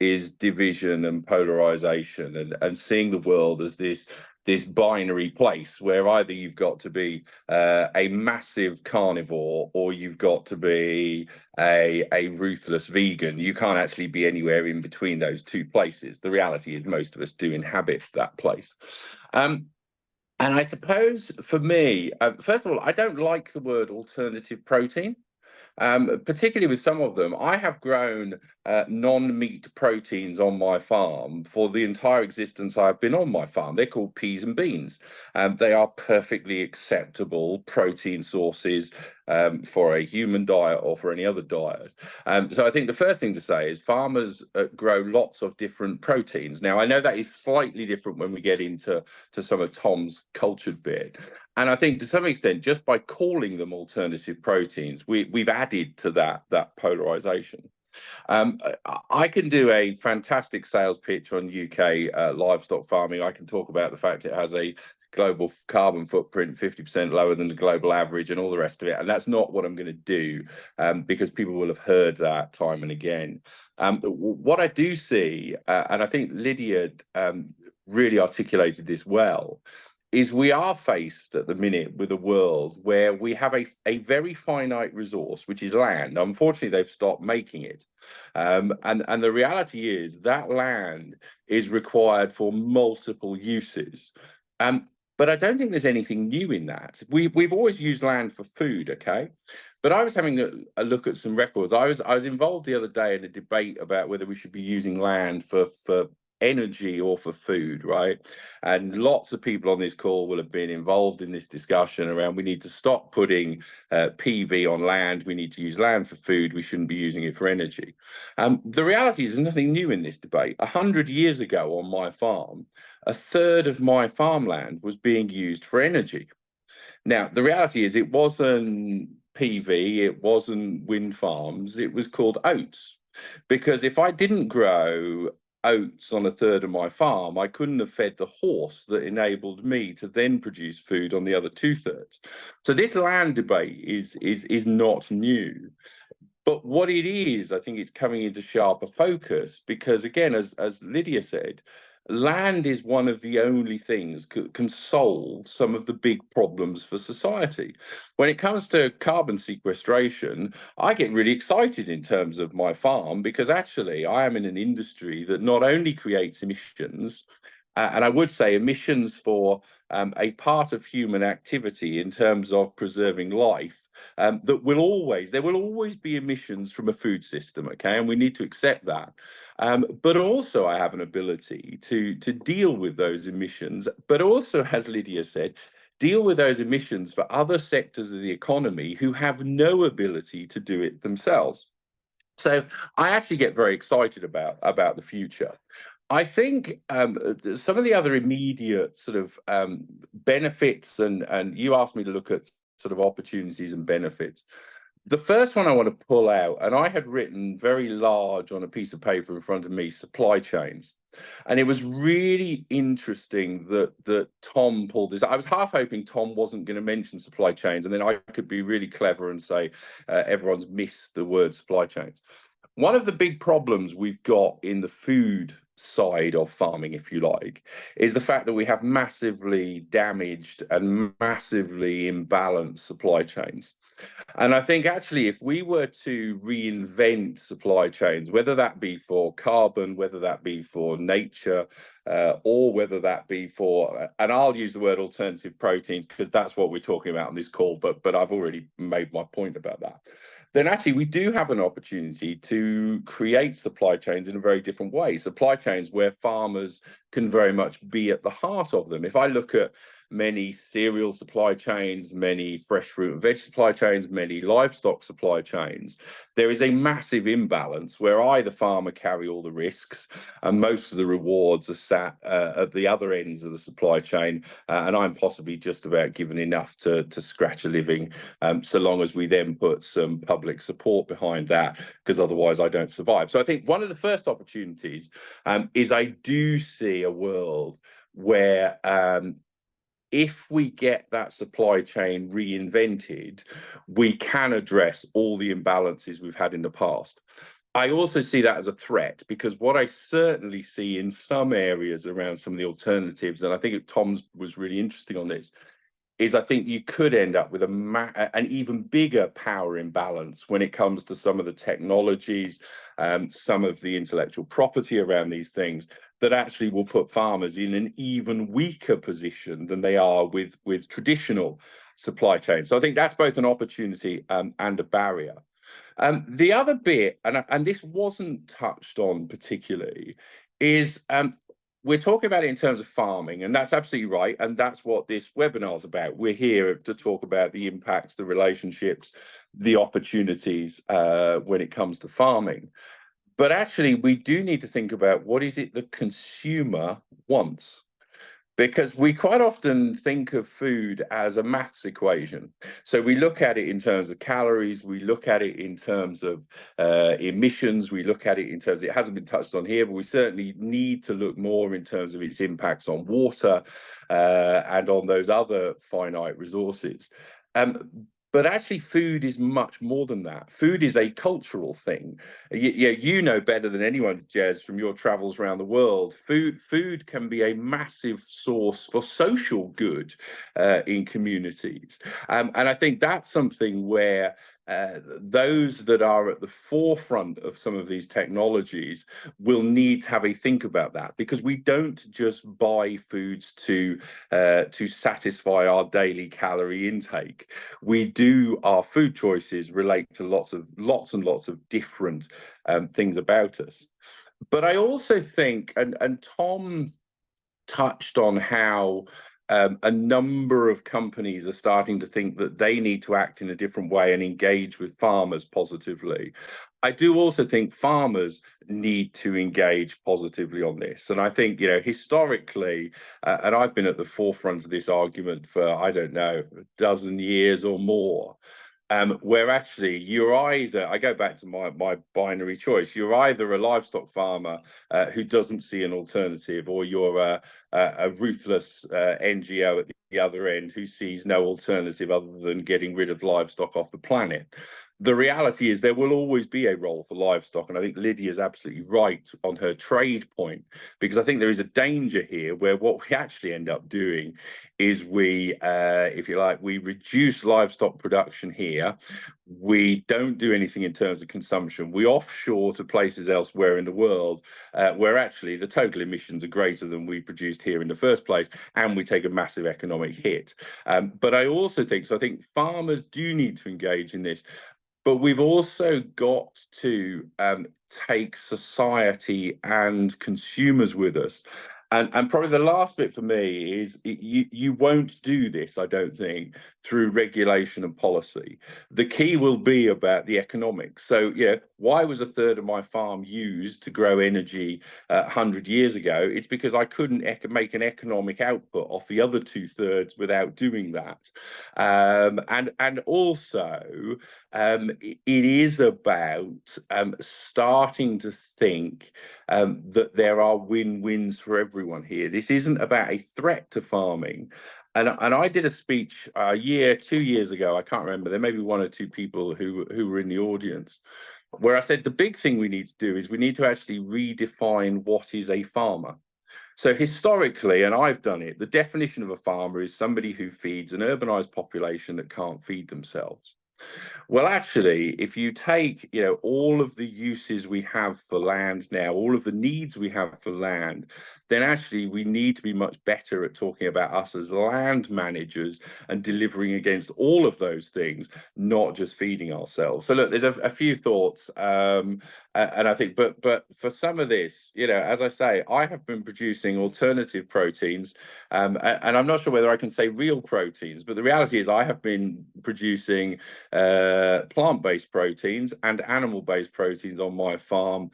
D: is division and polarization, and seeing the world as this binary place where either you've got to be a massive carnivore or you've got to be a ruthless vegan. You can't actually be anywhere in between those two places. The reality is most of us do inhabit that place. And I suppose for me, first of all, I don't like the word alternative protein. Particularly with some of them. I have grown non-meat proteins on my farm for the entire existence I've been on my farm. They're called peas and beans. They are perfectly acceptable protein sources for a human diet or for any other diet. So I think the first thing to say is farmers grow lots of different proteins. Now, I know that is slightly different when we get into some of Tom's cultured bit. And I think to some extent, just by calling them alternative proteins, we've added to that polarization. I can do a fantastic sales pitch on UK livestock farming. I can talk about the fact it has a global carbon footprint 50% lower than the global average and all the rest of it. And that's not what I'm going to do, because people will have heard that time and again. What I do see, and I think Lydia really articulated this well, is we are faced at the minute with a world where we have a very finite resource, which is land. Unfortunately, they've stopped making it. And the reality is that land is required for multiple uses. But I don't think there's anything new in that. We've always used land for food, okay? But I was having a look at some records. I was involved the other day in a debate about whether we should be using land for energy or for food, right? And lots of people on this call will have been involved in this discussion around, we need to stop putting PV on land, we need to use land for food, we shouldn't be using it for energy. The reality is there's nothing new in this debate. 100 years ago on my farm, a third of my farmland was being used for energy. Now, the reality is it wasn't PV, it wasn't wind farms, it was called oats. Because if I didn't grow oats on a third of my farm, I couldn't have fed the horse that enabled me to then produce food on the other 2/3. So this land debate is not new. But what it is, I think it's coming into sharper focus because, again, as Lydia said, land is one of the only things can solve some of the big problems for society. When it comes to carbon sequestration, I get really excited in terms of my farm because actually I am in an industry that not only creates emissions, and I would say emissions for a part of human activity in terms of preserving life, there will always be emissions from a food system, okay, and we need to accept that. But also I have an ability to deal with those emissions, but also, as Lydia said, deal with those emissions for other sectors of the economy who have no ability to do it themselves. So I actually get very excited about the future. I think some of the other immediate sort of benefits, and you asked me to look at sort of opportunities and benefits. The first one I want to pull out, and I had written very large on a piece of paper in front of me, supply chains. And it was really interesting that Tom pulled this. I was half hoping Tom wasn't going to mention supply chains, and then I could be really clever and say everyone's missed the word supply chains. One of the big problems we've got in the food side of farming, if you like, is the fact that we have massively damaged and massively imbalanced supply chains. And I think actually if we were to reinvent supply chains, whether that be for carbon, whether that be for nature, or whether that be for, and I'll use the word alternative proteins because that's what we're talking about on this call, but I've already made my point about that. then actually we do have an opportunity to create supply chains in a very different way. Supply chains where farmers can very much be at the heart of them. If I look at many cereal supply chains, many fresh fruit and veg supply chains, many livestock supply chains, there is a massive imbalance where I, the farmer, carry all the risks and most of the rewards are sat at the other ends of the supply chain, and I'm possibly just about given enough to scratch a living, so long as we then put some public support behind that, because otherwise I don't survive. So I think one of the first opportunities is I do see a world where if we get that supply chain reinvented, we can address all the imbalances we've had in the past. I also see that as a threat, because what I certainly see in some areas around some of the alternatives, and I think Tom's was really interesting on this, is I think you could end up with an even bigger power imbalance when it comes to some of the technologies, some of the intellectual property around these things, that actually will put farmers in an even weaker position than they are with traditional supply chains. So I think that's both an opportunity and a barrier. The other bit, and this wasn't touched on particularly, is we're talking about it in terms of farming, and that's absolutely right, and that's what this webinar is about. We're here to talk about the impacts, the relationships, the opportunities when it comes to farming. But actually, we do need to think about what is it the consumer wants. Because we quite often think of food as a maths equation. So we look at it in terms of calories, we look at it in terms of emissions, we look at it in terms, it hasn't been touched on here, but we certainly need to look more in terms of its impacts on water and on those other finite resources. But actually, food is much more than that. Food is a cultural thing. You know better than anyone, Jez, from your travels around the world. Food can be a massive source for social good in communities. And I think that's something where those that are at the forefront of some of these technologies will need to have a think about that, because we don't just buy foods to satisfy our daily calorie intake. We do, our food choices relate to lots and lots of different things about us. But I also think, and Tom touched on how a number of companies are starting to think that they need to act in a different way and engage with farmers positively. I do also think farmers need to engage positively on this. And I think, you know, historically, and I've been at the forefront of this argument for, I don't know, a dozen years or more, where actually you're either, I go back to my binary choice, you're either a livestock farmer who doesn't see an alternative, or you're a ruthless NGO at the other end who sees no alternative other than getting rid of livestock off the planet. The reality is there will always be a role for livestock, and I think Lydia's absolutely right on her trade point, because I think there is a danger here where what we actually end up doing is we, if you like, we reduce livestock production here. We don't do anything in terms of consumption. We offshore to places elsewhere in the world where actually the total emissions are greater than we produced here in the first place, and we take a massive economic hit. But I also think, so I think farmers do need to engage in this. But we've also got to take society and consumers with us. And probably the last bit for me is you won't do this, I don't think, through regulation and policy. The key will be about the economics. So, yeah, why was a third of my farm used to grow energy 100 years ago? It's because I couldn't make an economic output off the other 2/3 without doing that. And also, it is about starting to think that there are win-wins for everyone here. This isn't about a threat to farming. And I did a speech 2 years ago, I can't remember, there may be one or two people who were in the audience, where I said the big thing we need to do is we need to actually redefine what is a farmer. So historically, and I've done it, the definition of a farmer is somebody who feeds an urbanized population that can't feed themselves. Well, actually, if you take, all of the uses we have for land now, all of the needs we have for land, then actually we need to be much better at talking about us as land managers and delivering against all of those things, not just feeding ourselves. So look, there's a few thoughts, and I think, but for some of this, as I say, I have been producing alternative proteins, and I'm not sure whether I can say real proteins, but the reality is I have been producing plant-based proteins and animal-based proteins on my farm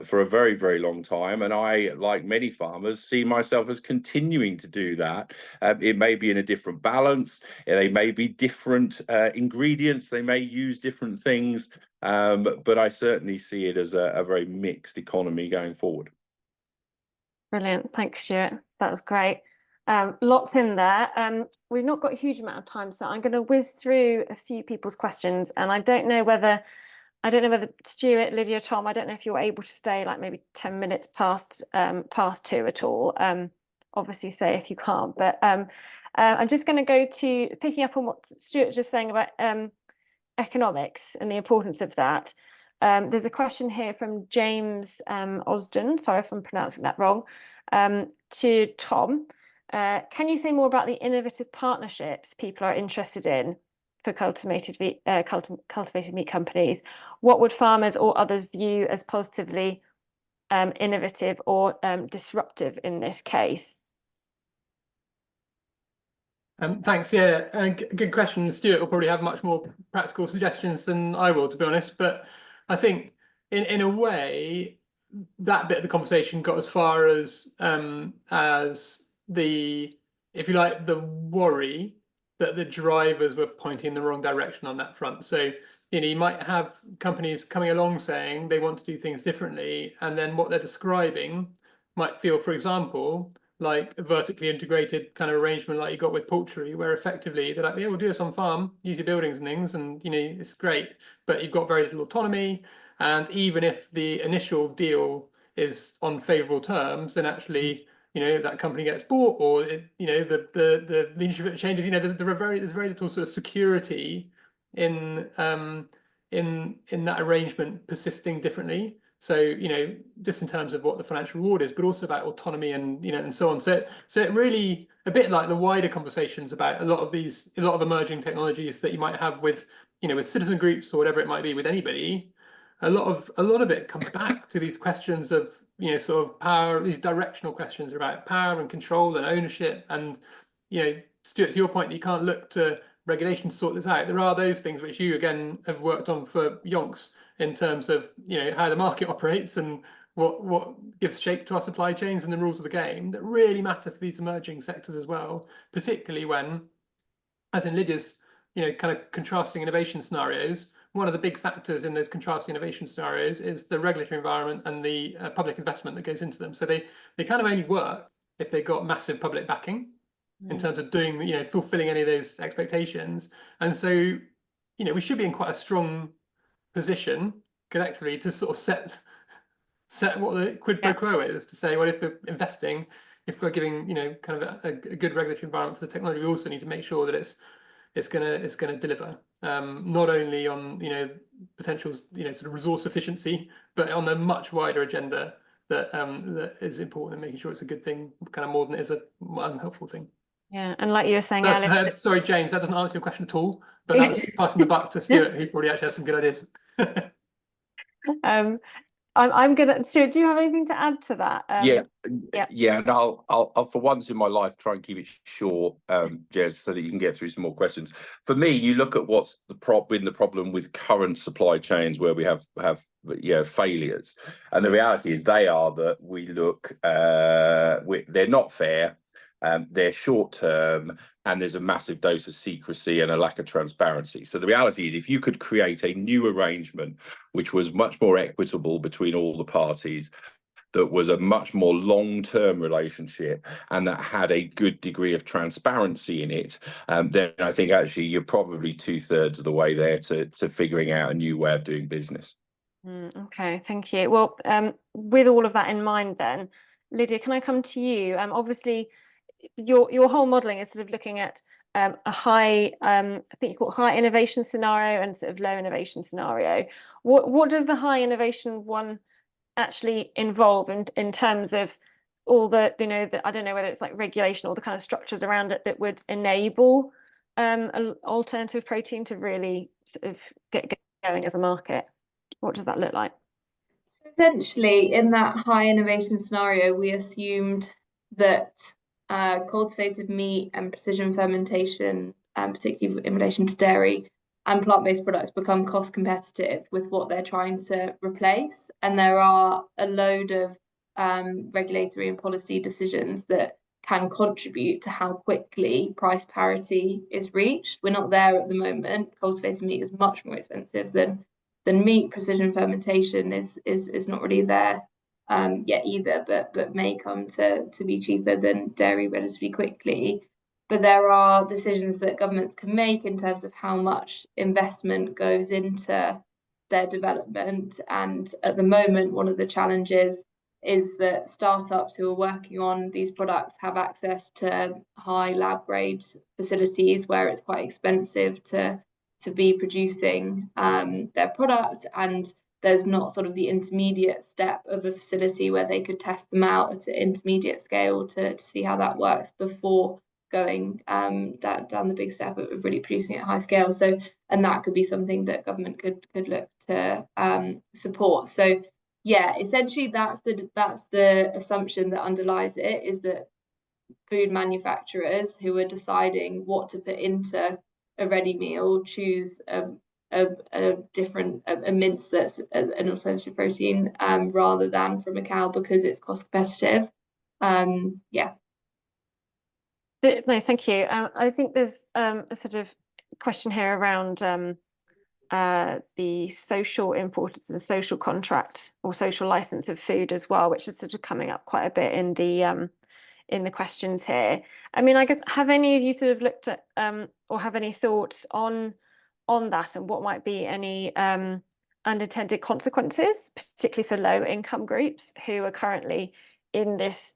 D: for a very, very long time. And I, like many farmers, see myself as continuing to do that. It may be in a different balance. They may be different ingredients. They may use different things. But I certainly see it as a very mixed economy going forward.
A: Brilliant. Thanks, Stuart. That was great. Lots in there. We've not got a huge amount of time, so I'm going to whiz through a few people's questions, and I don't know whether Stuart, Lydia, Tom, I don't know if you're able to stay like maybe 10 minutes past 2 at all. Obviously say if you can't, but I'm just going to go to picking up on what Stuart was just saying about economics and the importance of that. There's a question here from James Osden, sorry if I'm pronouncing that wrong, to Tom. Can you say more about the innovative partnerships people are interested in for cultivated meat companies? What would farmers or others view as positively innovative or disruptive in this case?
C: Thanks. Yeah, good question. Stuart will probably have much more practical suggestions than I will, to be honest. But I think in a way, that bit of the conversation got as far as the, if you like, the worry that the drivers were pointing in the wrong direction on that front. So, you might have companies coming along saying they want to do things differently, and then what they're describing might feel, for example, like a vertically integrated kind of arrangement like you got with poultry, where effectively they're like, yeah, we'll do this on farm, use your buildings and things, and it's great, but you've got very little autonomy. And even if the initial deal is on favourable terms, then actually, that company gets bought, or the leadership changes. There's very little sort of security in that arrangement persisting differently. So, just in terms of what the financial reward is, but also about autonomy and, and so on. So it really, a bit like the wider conversations about a lot of emerging technologies that you might have with, with citizen groups or whatever it might be with anybody, a lot of it comes back to these questions of, sort of power, these directional questions about power and control and ownership. And, Stuart, to your point, that you can't look to regulation to sort this out. There are those things which you, again, have worked on for yonks, in terms of how the market operates and what gives shape to our supply chains and the rules of the game, that really matter for these emerging sectors as well, particularly when, as in Lydia's kind of contrasting innovation scenarios, one of the big factors in those contrasting innovation scenarios is the regulatory environment and the public investment that goes into them. So they kind of only work if they've got massive public backing in terms of doing fulfilling any of those expectations. And so we should be in quite a strong position collectively to sort of set what the quid pro quo is, to say, well, if we're investing, if we're giving kind of a good regulatory environment for the technology, we also need to make sure that it's going to deliver, not only on potential sort of resource efficiency, but on a much wider agenda that is important in making sure it's a good thing, kind of more than it is an unhelpful thing.
A: Yeah, and like you were saying earlier,
C: sorry, James, that doesn't answer your question at all, but that's passing the buck to Stuart, who probably actually has some good ideas.
A: I'm gonna, Stuart, do you have anything to add to that?
D: Yeah, and I'll for once in my life try and keep it short, Jez, so that you can get through some more questions. For me, you look at what's the problem with current supply chains where we have failures, and the reality is they are that we look they're not fair. They're short term, and there's a massive dose of secrecy and a lack of transparency. So the reality is, if you could create a new arrangement which was much more equitable between all the parties, that was a much more long-term relationship, and that had a good degree of transparency in it, then I think actually you're probably 2/3 of the way there to figuring out a new way of doing business.
A: Okay, thank you. Well, with all of that in mind, then, Lydia, can I come to you? Obviously, your whole modelling is sort of looking at a high, I think you call it high innovation scenario and sort of low innovation scenario. What does the high innovation one actually involve in terms of all the, I don't know whether it's like regulation or the kind of structures around it that would enable an alternative protein to really sort of get going as a market? What does that look like?
B: Essentially, in that high innovation scenario, we assumed that cultivated meat and precision fermentation, particularly in relation to dairy and plant-based products, become cost competitive with what they're trying to replace. And there are a load of regulatory and policy decisions that can contribute to how quickly price parity is reached. We're not there at the moment. Cultivated meat is much more expensive than meat. Precision fermentation is not really there yet either, but may come to be cheaper than dairy relatively quickly. But there are decisions that governments can make in terms of how much investment goes into their development. And at the moment, one of the challenges is that startups who are working on these products have access to high lab grade facilities where it's quite expensive to be producing their product, and there's not sort of the intermediate step of a facility where they could test them out at an intermediate scale to see how that works before going down the big step of really producing at high scale. So, and that could be something that government could look to support. So yeah, essentially that's the assumption that underlies it, is that food manufacturers who are deciding what to put into a ready meal choose a mince that's an alternative protein rather than from a cow, because it's cost competitive. Yeah.
A: No, thank you. I think there's a sort of question here around the social importance and social contract or social license of food as well, which is sort of coming up quite a bit in the questions here. I mean, I guess, have any of you sort of looked at or have any thoughts on that, and what might be any unintended consequences, particularly for low income groups who are currently in this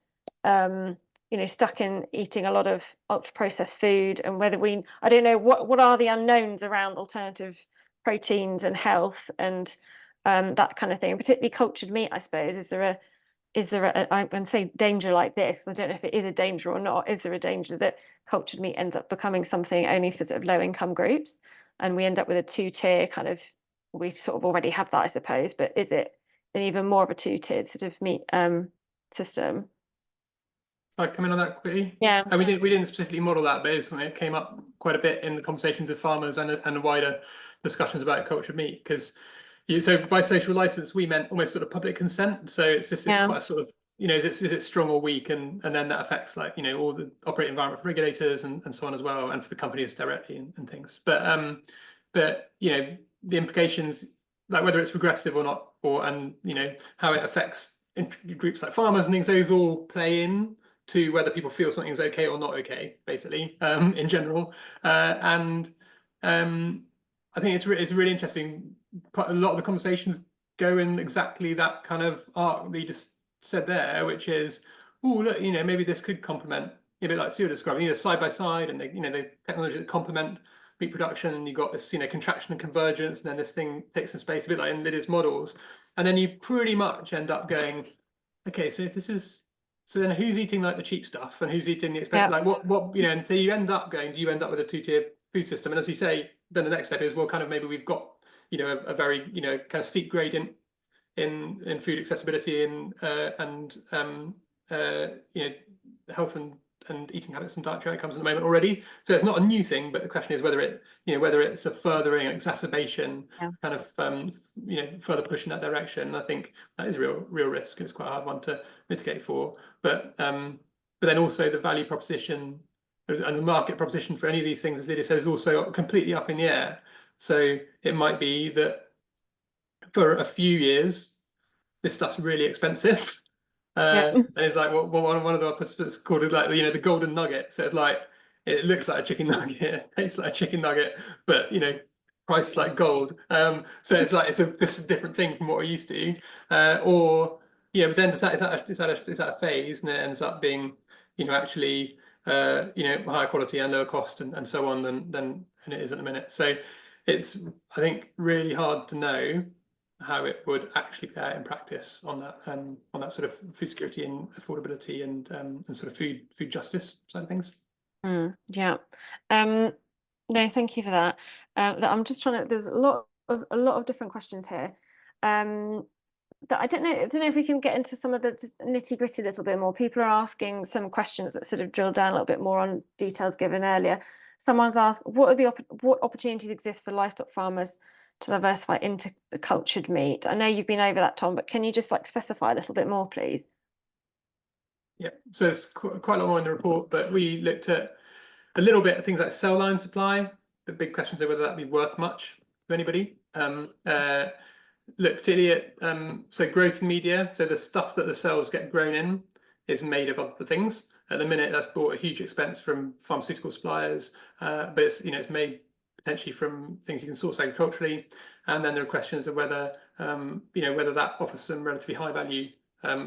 A: stuck in eating a lot of ultra processed food, and whether I don't know, what are the unknowns around alternative proteins and health and that kind of thing, particularly cultured meat, I suppose. Is there a I'm going to say danger like this, I don't know if it is a danger or not, is there a danger that cultured meat ends up becoming something only for sort of low income groups, and we end up with a two-tier kind of, we sort of already have that, I suppose, but is it an even more of a two-tiered sort of meat system?
C: I come in on that quickly.
A: Yeah.
C: And we didn't specifically model that, but it came up quite a bit in the conversations with farmers and the wider discussions about cultured meat, because so by social license we meant almost sort of public consent. So it's just quite a sort of, is it strong or weak, and then that affects all the operating environment for regulators and so on as well, and for the companies directly and things. But the implications, like whether it's regressive or not, and how it affects groups like farmers and things, those all play in to whether people feel something's okay or not okay, basically, in general. And I think it's really interesting. A lot of the conversations go in exactly that kind of arc that you just said there, which is, oh, look, maybe this could complement, a bit like Stuart described, side by side, and the technology that complement meat production, and you've got this, contraction and convergence, and then this thing takes some space, a bit like in Lydia's models, and then you pretty much end up going, okay, so if this is, so then who's eating like the cheap stuff and who's eating the expensive, like what and so you end up going, do you end up with a two-tier food system? And as you say, then the next step is, well, kind of maybe we've got a very kind of steep gradient in food accessibility and health and eating habits and dietary outcomes at the moment already. So it's not a new thing, but the question is whether it's a furthering exacerbation, kind of further push in that direction. And I think that is a real risk, and it's quite a hard one to mitigate for. But then also the value proposition and the market proposition for any of these things, as Lydia says, is also completely up in the air. So it might be that for a few years this stuff's really expensive. And it's like one of the participants called it like the golden nugget. So it's like, it looks like a chicken nugget, it tastes like a chicken nugget, but priced like gold. So it's like it's a different thing from what we're used to. But then is that a phase, and it ends up being actually higher quality and lower cost and so on than it is at the minute. So it's, I think, really hard to know how it would actually play out in practice on that sort of food security and affordability and sort of food justice side of things.
A: Yeah. No, thank you for that. I'm just trying to. There's a lot of different questions here. That I don't know if we can get into some of the nitty-gritty a little bit more. People are asking some questions that sort of drill down a little bit more on details given earlier. Someone's asked, what opportunities exist for livestock farmers to diversify into cultured meat? I know you've been over that, Tom, but can you just specify a little bit more, please?
C: Yeah, so there's quite a lot more in the report, but we looked at a little bit of things like cell line supply. The big questions are whether that'd be worth much to anybody. Look particularly at so growth media, so the stuff that the cells get grown in is made of other things. At the minute, that's brought a huge expense from pharmaceutical suppliers, but it's made potentially from things you can source agriculturally. And then there are questions of whether whether that offers some relatively high value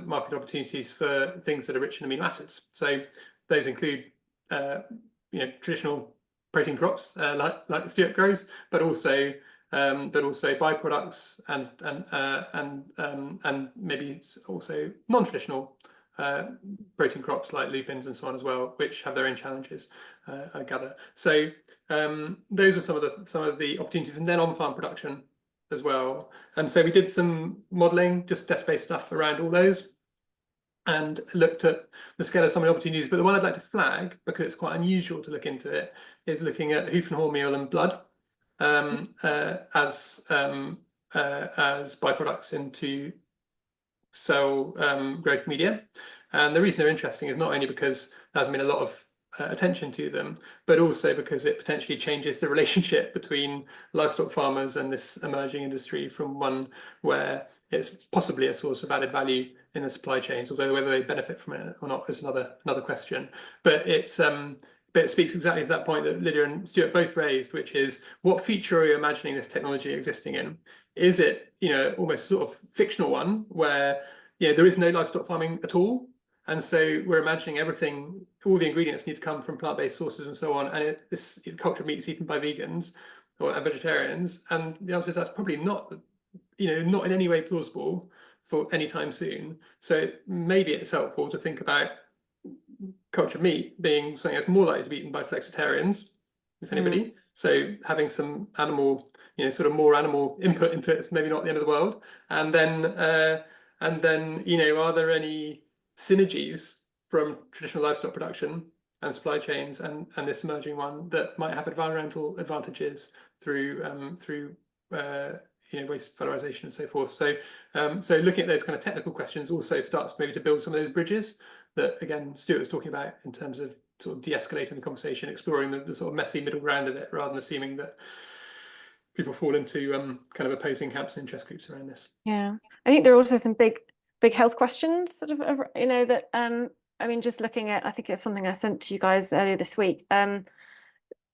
C: market opportunities for things that are rich in amino acids. So those include traditional protein crops like Stuart grows, but also byproducts and maybe also non-traditional protein crops like lupins and so on as well, which have their own challenges, I gather. So those are some of the opportunities, and then on-farm production as well. And so we did some modelling, just desk-based stuff around all those, and looked at the scale of some of the opportunities. But the one I'd like to flag, because it's quite unusual to look into it, is looking at hoof and horn meal and blood as byproducts into cell growth media. And the reason they're interesting is not only because there hasn't been a lot of attention to them, but also because it potentially changes the relationship between livestock farmers and this emerging industry from one where it's possibly a source of added value in the supply chains, although whether they benefit from it or not is another question. But it speaks exactly to that point that Lydia and Stuart both raised, which is, what future are you imagining this technology existing in? Is it almost sort of fictional one where there is no livestock farming at all, and so we're imagining everything, all the ingredients need to come from plant-based sources and so on, and this cultured meat is eaten by vegans or vegetarians? And the answer is that's probably not in any way plausible for any time soon. So maybe it's helpful to think about cultured meat being something that's more likely to be eaten by flexitarians, if anybody. So having some animal, sort of more animal input into it is maybe not the end of the world. And then are there any synergies from traditional livestock production and supply chains and this emerging one that might have environmental advantages through waste valorization and so forth? So looking at those kind of technical questions also starts maybe to build some of those bridges that, again, Stuart was talking about in terms of sort of de-escalating the conversation, exploring the sort of messy middle ground of it, rather than assuming that people fall into kind of opposing camps and interest groups around this.
A: Yeah, I think there are also some big health questions sort of that I mean, just looking at, I think it's something I sent to you guys earlier this week. There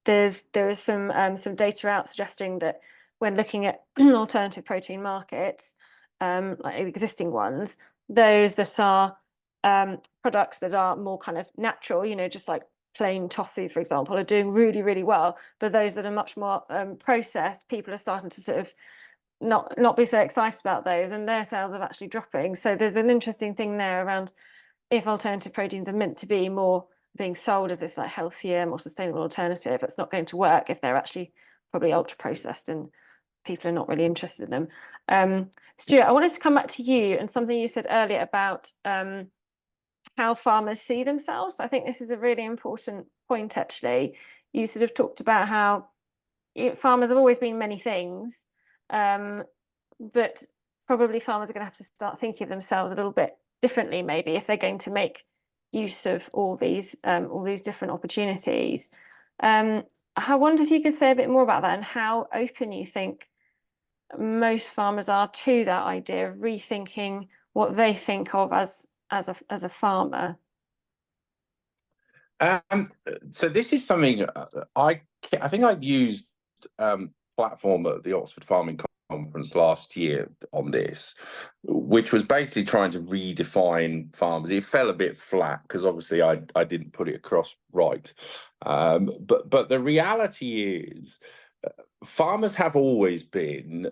A: is some data out suggesting that when looking at alternative protein markets, like existing ones, those that are products that are more kind of natural, just like plain tofu, for example, are doing really, really well. But those that are much more processed, people are starting to sort of not be so excited about those, and their sales are actually dropping. So there's an interesting thing there around if alternative proteins are meant to be more being sold as this like healthier, more sustainable alternative, it's not going to work if they're actually probably ultra processed and people are not really interested in them. Stuart, I wanted to come back to you and something you said earlier about how farmers see themselves. I think this is a really important point, actually. You sort of talked about how farmers have always been many things, but probably farmers are going to have to start thinking of themselves a little bit differently, maybe, if they're going to make use of all these different opportunities. I wonder if you could say a bit more about that and how open you think most farmers are to that idea of rethinking what they think of as a farmer.
D: So this is something I think I used platform at the Oxford Farming conference last year on this, which was basically trying to redefine farmers. It fell a bit flat because obviously I didn't put it across right. But the reality is farmers have always been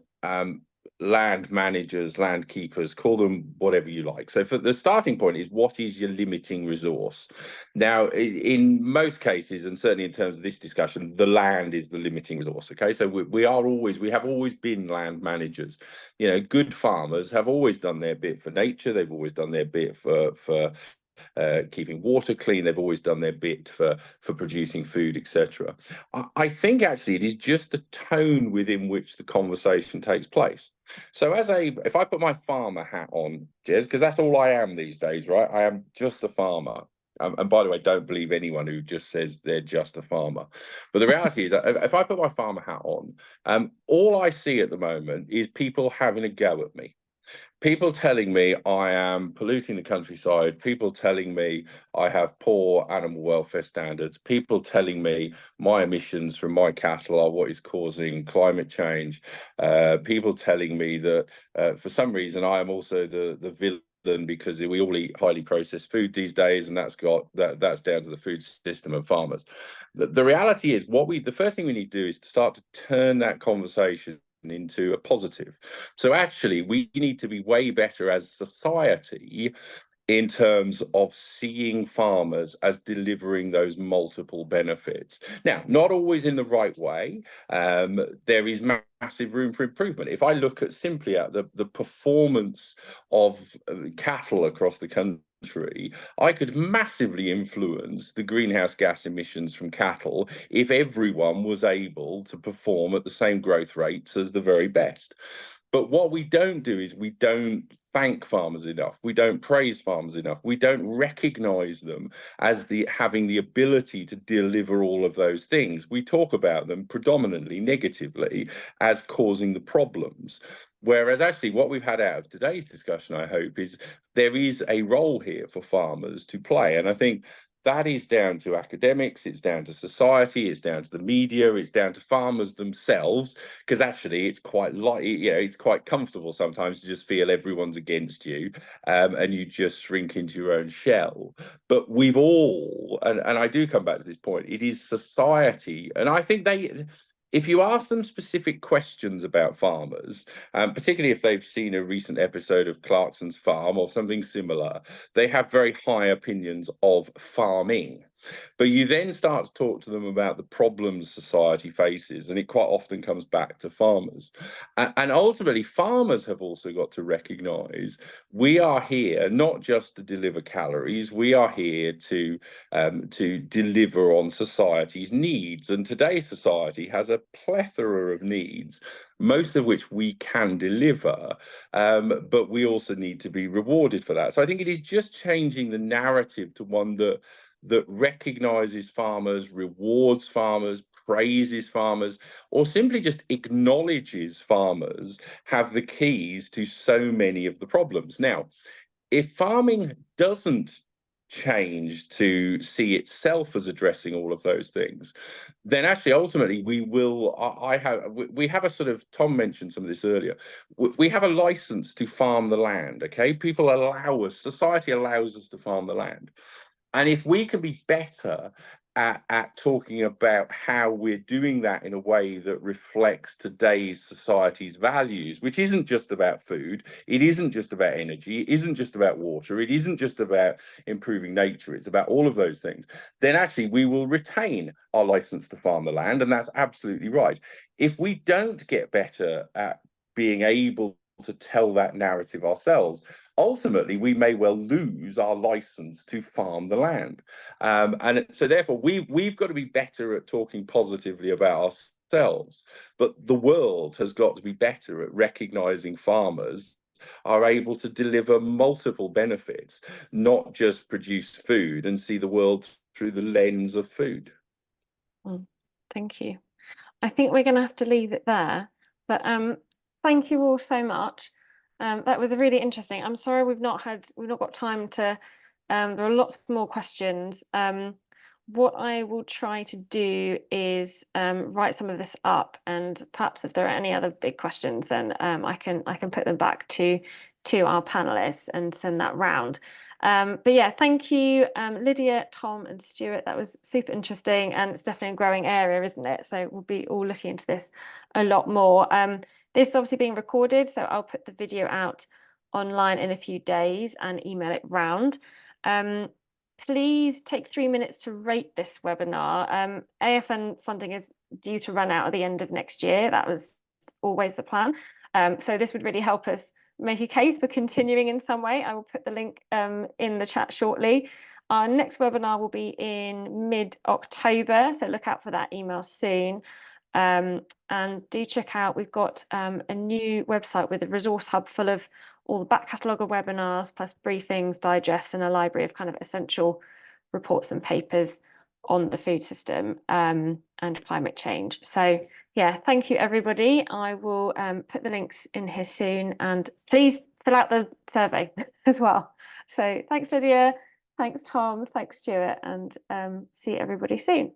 D: land managers, land keepers, call them whatever you like. So for the starting point is, what is your limiting resource? Now, in most cases, and certainly in terms of this discussion, the land is the limiting resource. Okay, so we have always been land managers. You know, good farmers have always done their bit for nature. They've always done their bit for keeping water clean. They've always done their bit for producing food, etc. I think actually it is just the tone within which the conversation takes place. So if I put my farmer hat on, Jez, because that's all I am these days, right? I am just a farmer. And by the way, don't believe anyone who just says they're just a farmer. But the reality is that if I put my farmer hat on, all I see at the moment is people having a go at me. People telling me I am polluting the countryside, people telling me I have poor animal welfare standards, people telling me my emissions from my cattle are what is causing climate change, people telling me that for some reason I am also the villain because we all eat highly processed food these days, and that's down to the food system and farmers. The reality is the first thing we need to do is to start to turn that conversation into a positive. So actually we need to be way better as a society in terms of seeing farmers as delivering those multiple benefits. Now, not always in the right way. There is massive room for improvement. If I look simply at the performance of cattle across the country, I could massively influence the greenhouse gas emissions from cattle if everyone was able to perform at the same growth rates as the very best. But what we don't do is we don't thank farmers enough. We don't praise farmers enough. We don't recognize them as having the ability to deliver all of those things. We talk about them predominantly negatively as causing the problems. Whereas actually what we've had out of today's discussion, I hope, is there is a role here for farmers to play. And I think that is down to academics, it's down to society, it's down to the media, it's down to farmers themselves, because actually it's quite it's quite comfortable sometimes to just feel everyone's against you, and you just shrink into your own shell. But we've all, and I do come back to this point, it is society, and I think if you ask them specific questions about farmers, particularly if they've seen a recent episode of Clarkson's Farm or something similar, they have very high opinions of farming. But you then start to talk to them about the problems society faces, and it quite often comes back to farmers. And ultimately, farmers have also got to recognise we are here not just to deliver calories, we are here to deliver on society's needs. And today's society has a plethora of needs, most of which we can deliver, but we also need to be rewarded for that. So I think it is just changing the narrative to one that recognises farmers, rewards farmers, praises farmers, or simply just acknowledges farmers have the keys to so many of the problems. Now, if farming doesn't change to see itself as addressing all of those things, then actually ultimately we have a sort of, Tom mentioned some of this earlier, we have a license to farm the land. Okay, people allow us, society allows us to farm the land. And if we can be better at talking about how we're doing that in a way that reflects today's society's values, which isn't just about food, it isn't just about energy, it isn't just about water, it isn't just about improving nature, it's about all of those things, then actually we will retain our license to farm the land, and that's absolutely right. If we don't get better at being able to tell that narrative ourselves, ultimately we may well lose our license to farm the land. And so therefore we've got to be better at talking positively about ourselves, but the world has got to be better at recognizing farmers are able to deliver multiple benefits, not just produce food and see the world through the lens of food.
A: Thank you. I think we're going to have to leave it there, but thank you all so much. That was really interesting. I'm sorry we've not got time to. There are lots more questions. what I will try to do is write some of this up, and perhaps if there are any other big questions, then I can put them back to our panelists and send that round. But yeah, thank you, Lydia, Tom, and Stuart. That was super interesting, and it's definitely a growing area, isn't it? So we'll be all looking into this a lot more. This is obviously being recorded, so I'll put the video out online in a few days and email it round. Please take 3 minutes to rate this webinar. AFN funding is due to run out at the end of next year. That was always the plan. So this would really help us make a case for continuing in some way. I will put the link in the chat shortly. Our next webinar will be in mid-October, so look out for that email soon. And do check out, we've got a new website with a resource hub full of all the back catalogue of webinars, plus briefings, digests, and a library of kind of essential reports and papers on the food system and climate change. So yeah, thank you everybody. I will put the links in here soon, and please fill out the survey as well. So thanks Lydia, thanks Tom, thanks Stuart, and see everybody soon.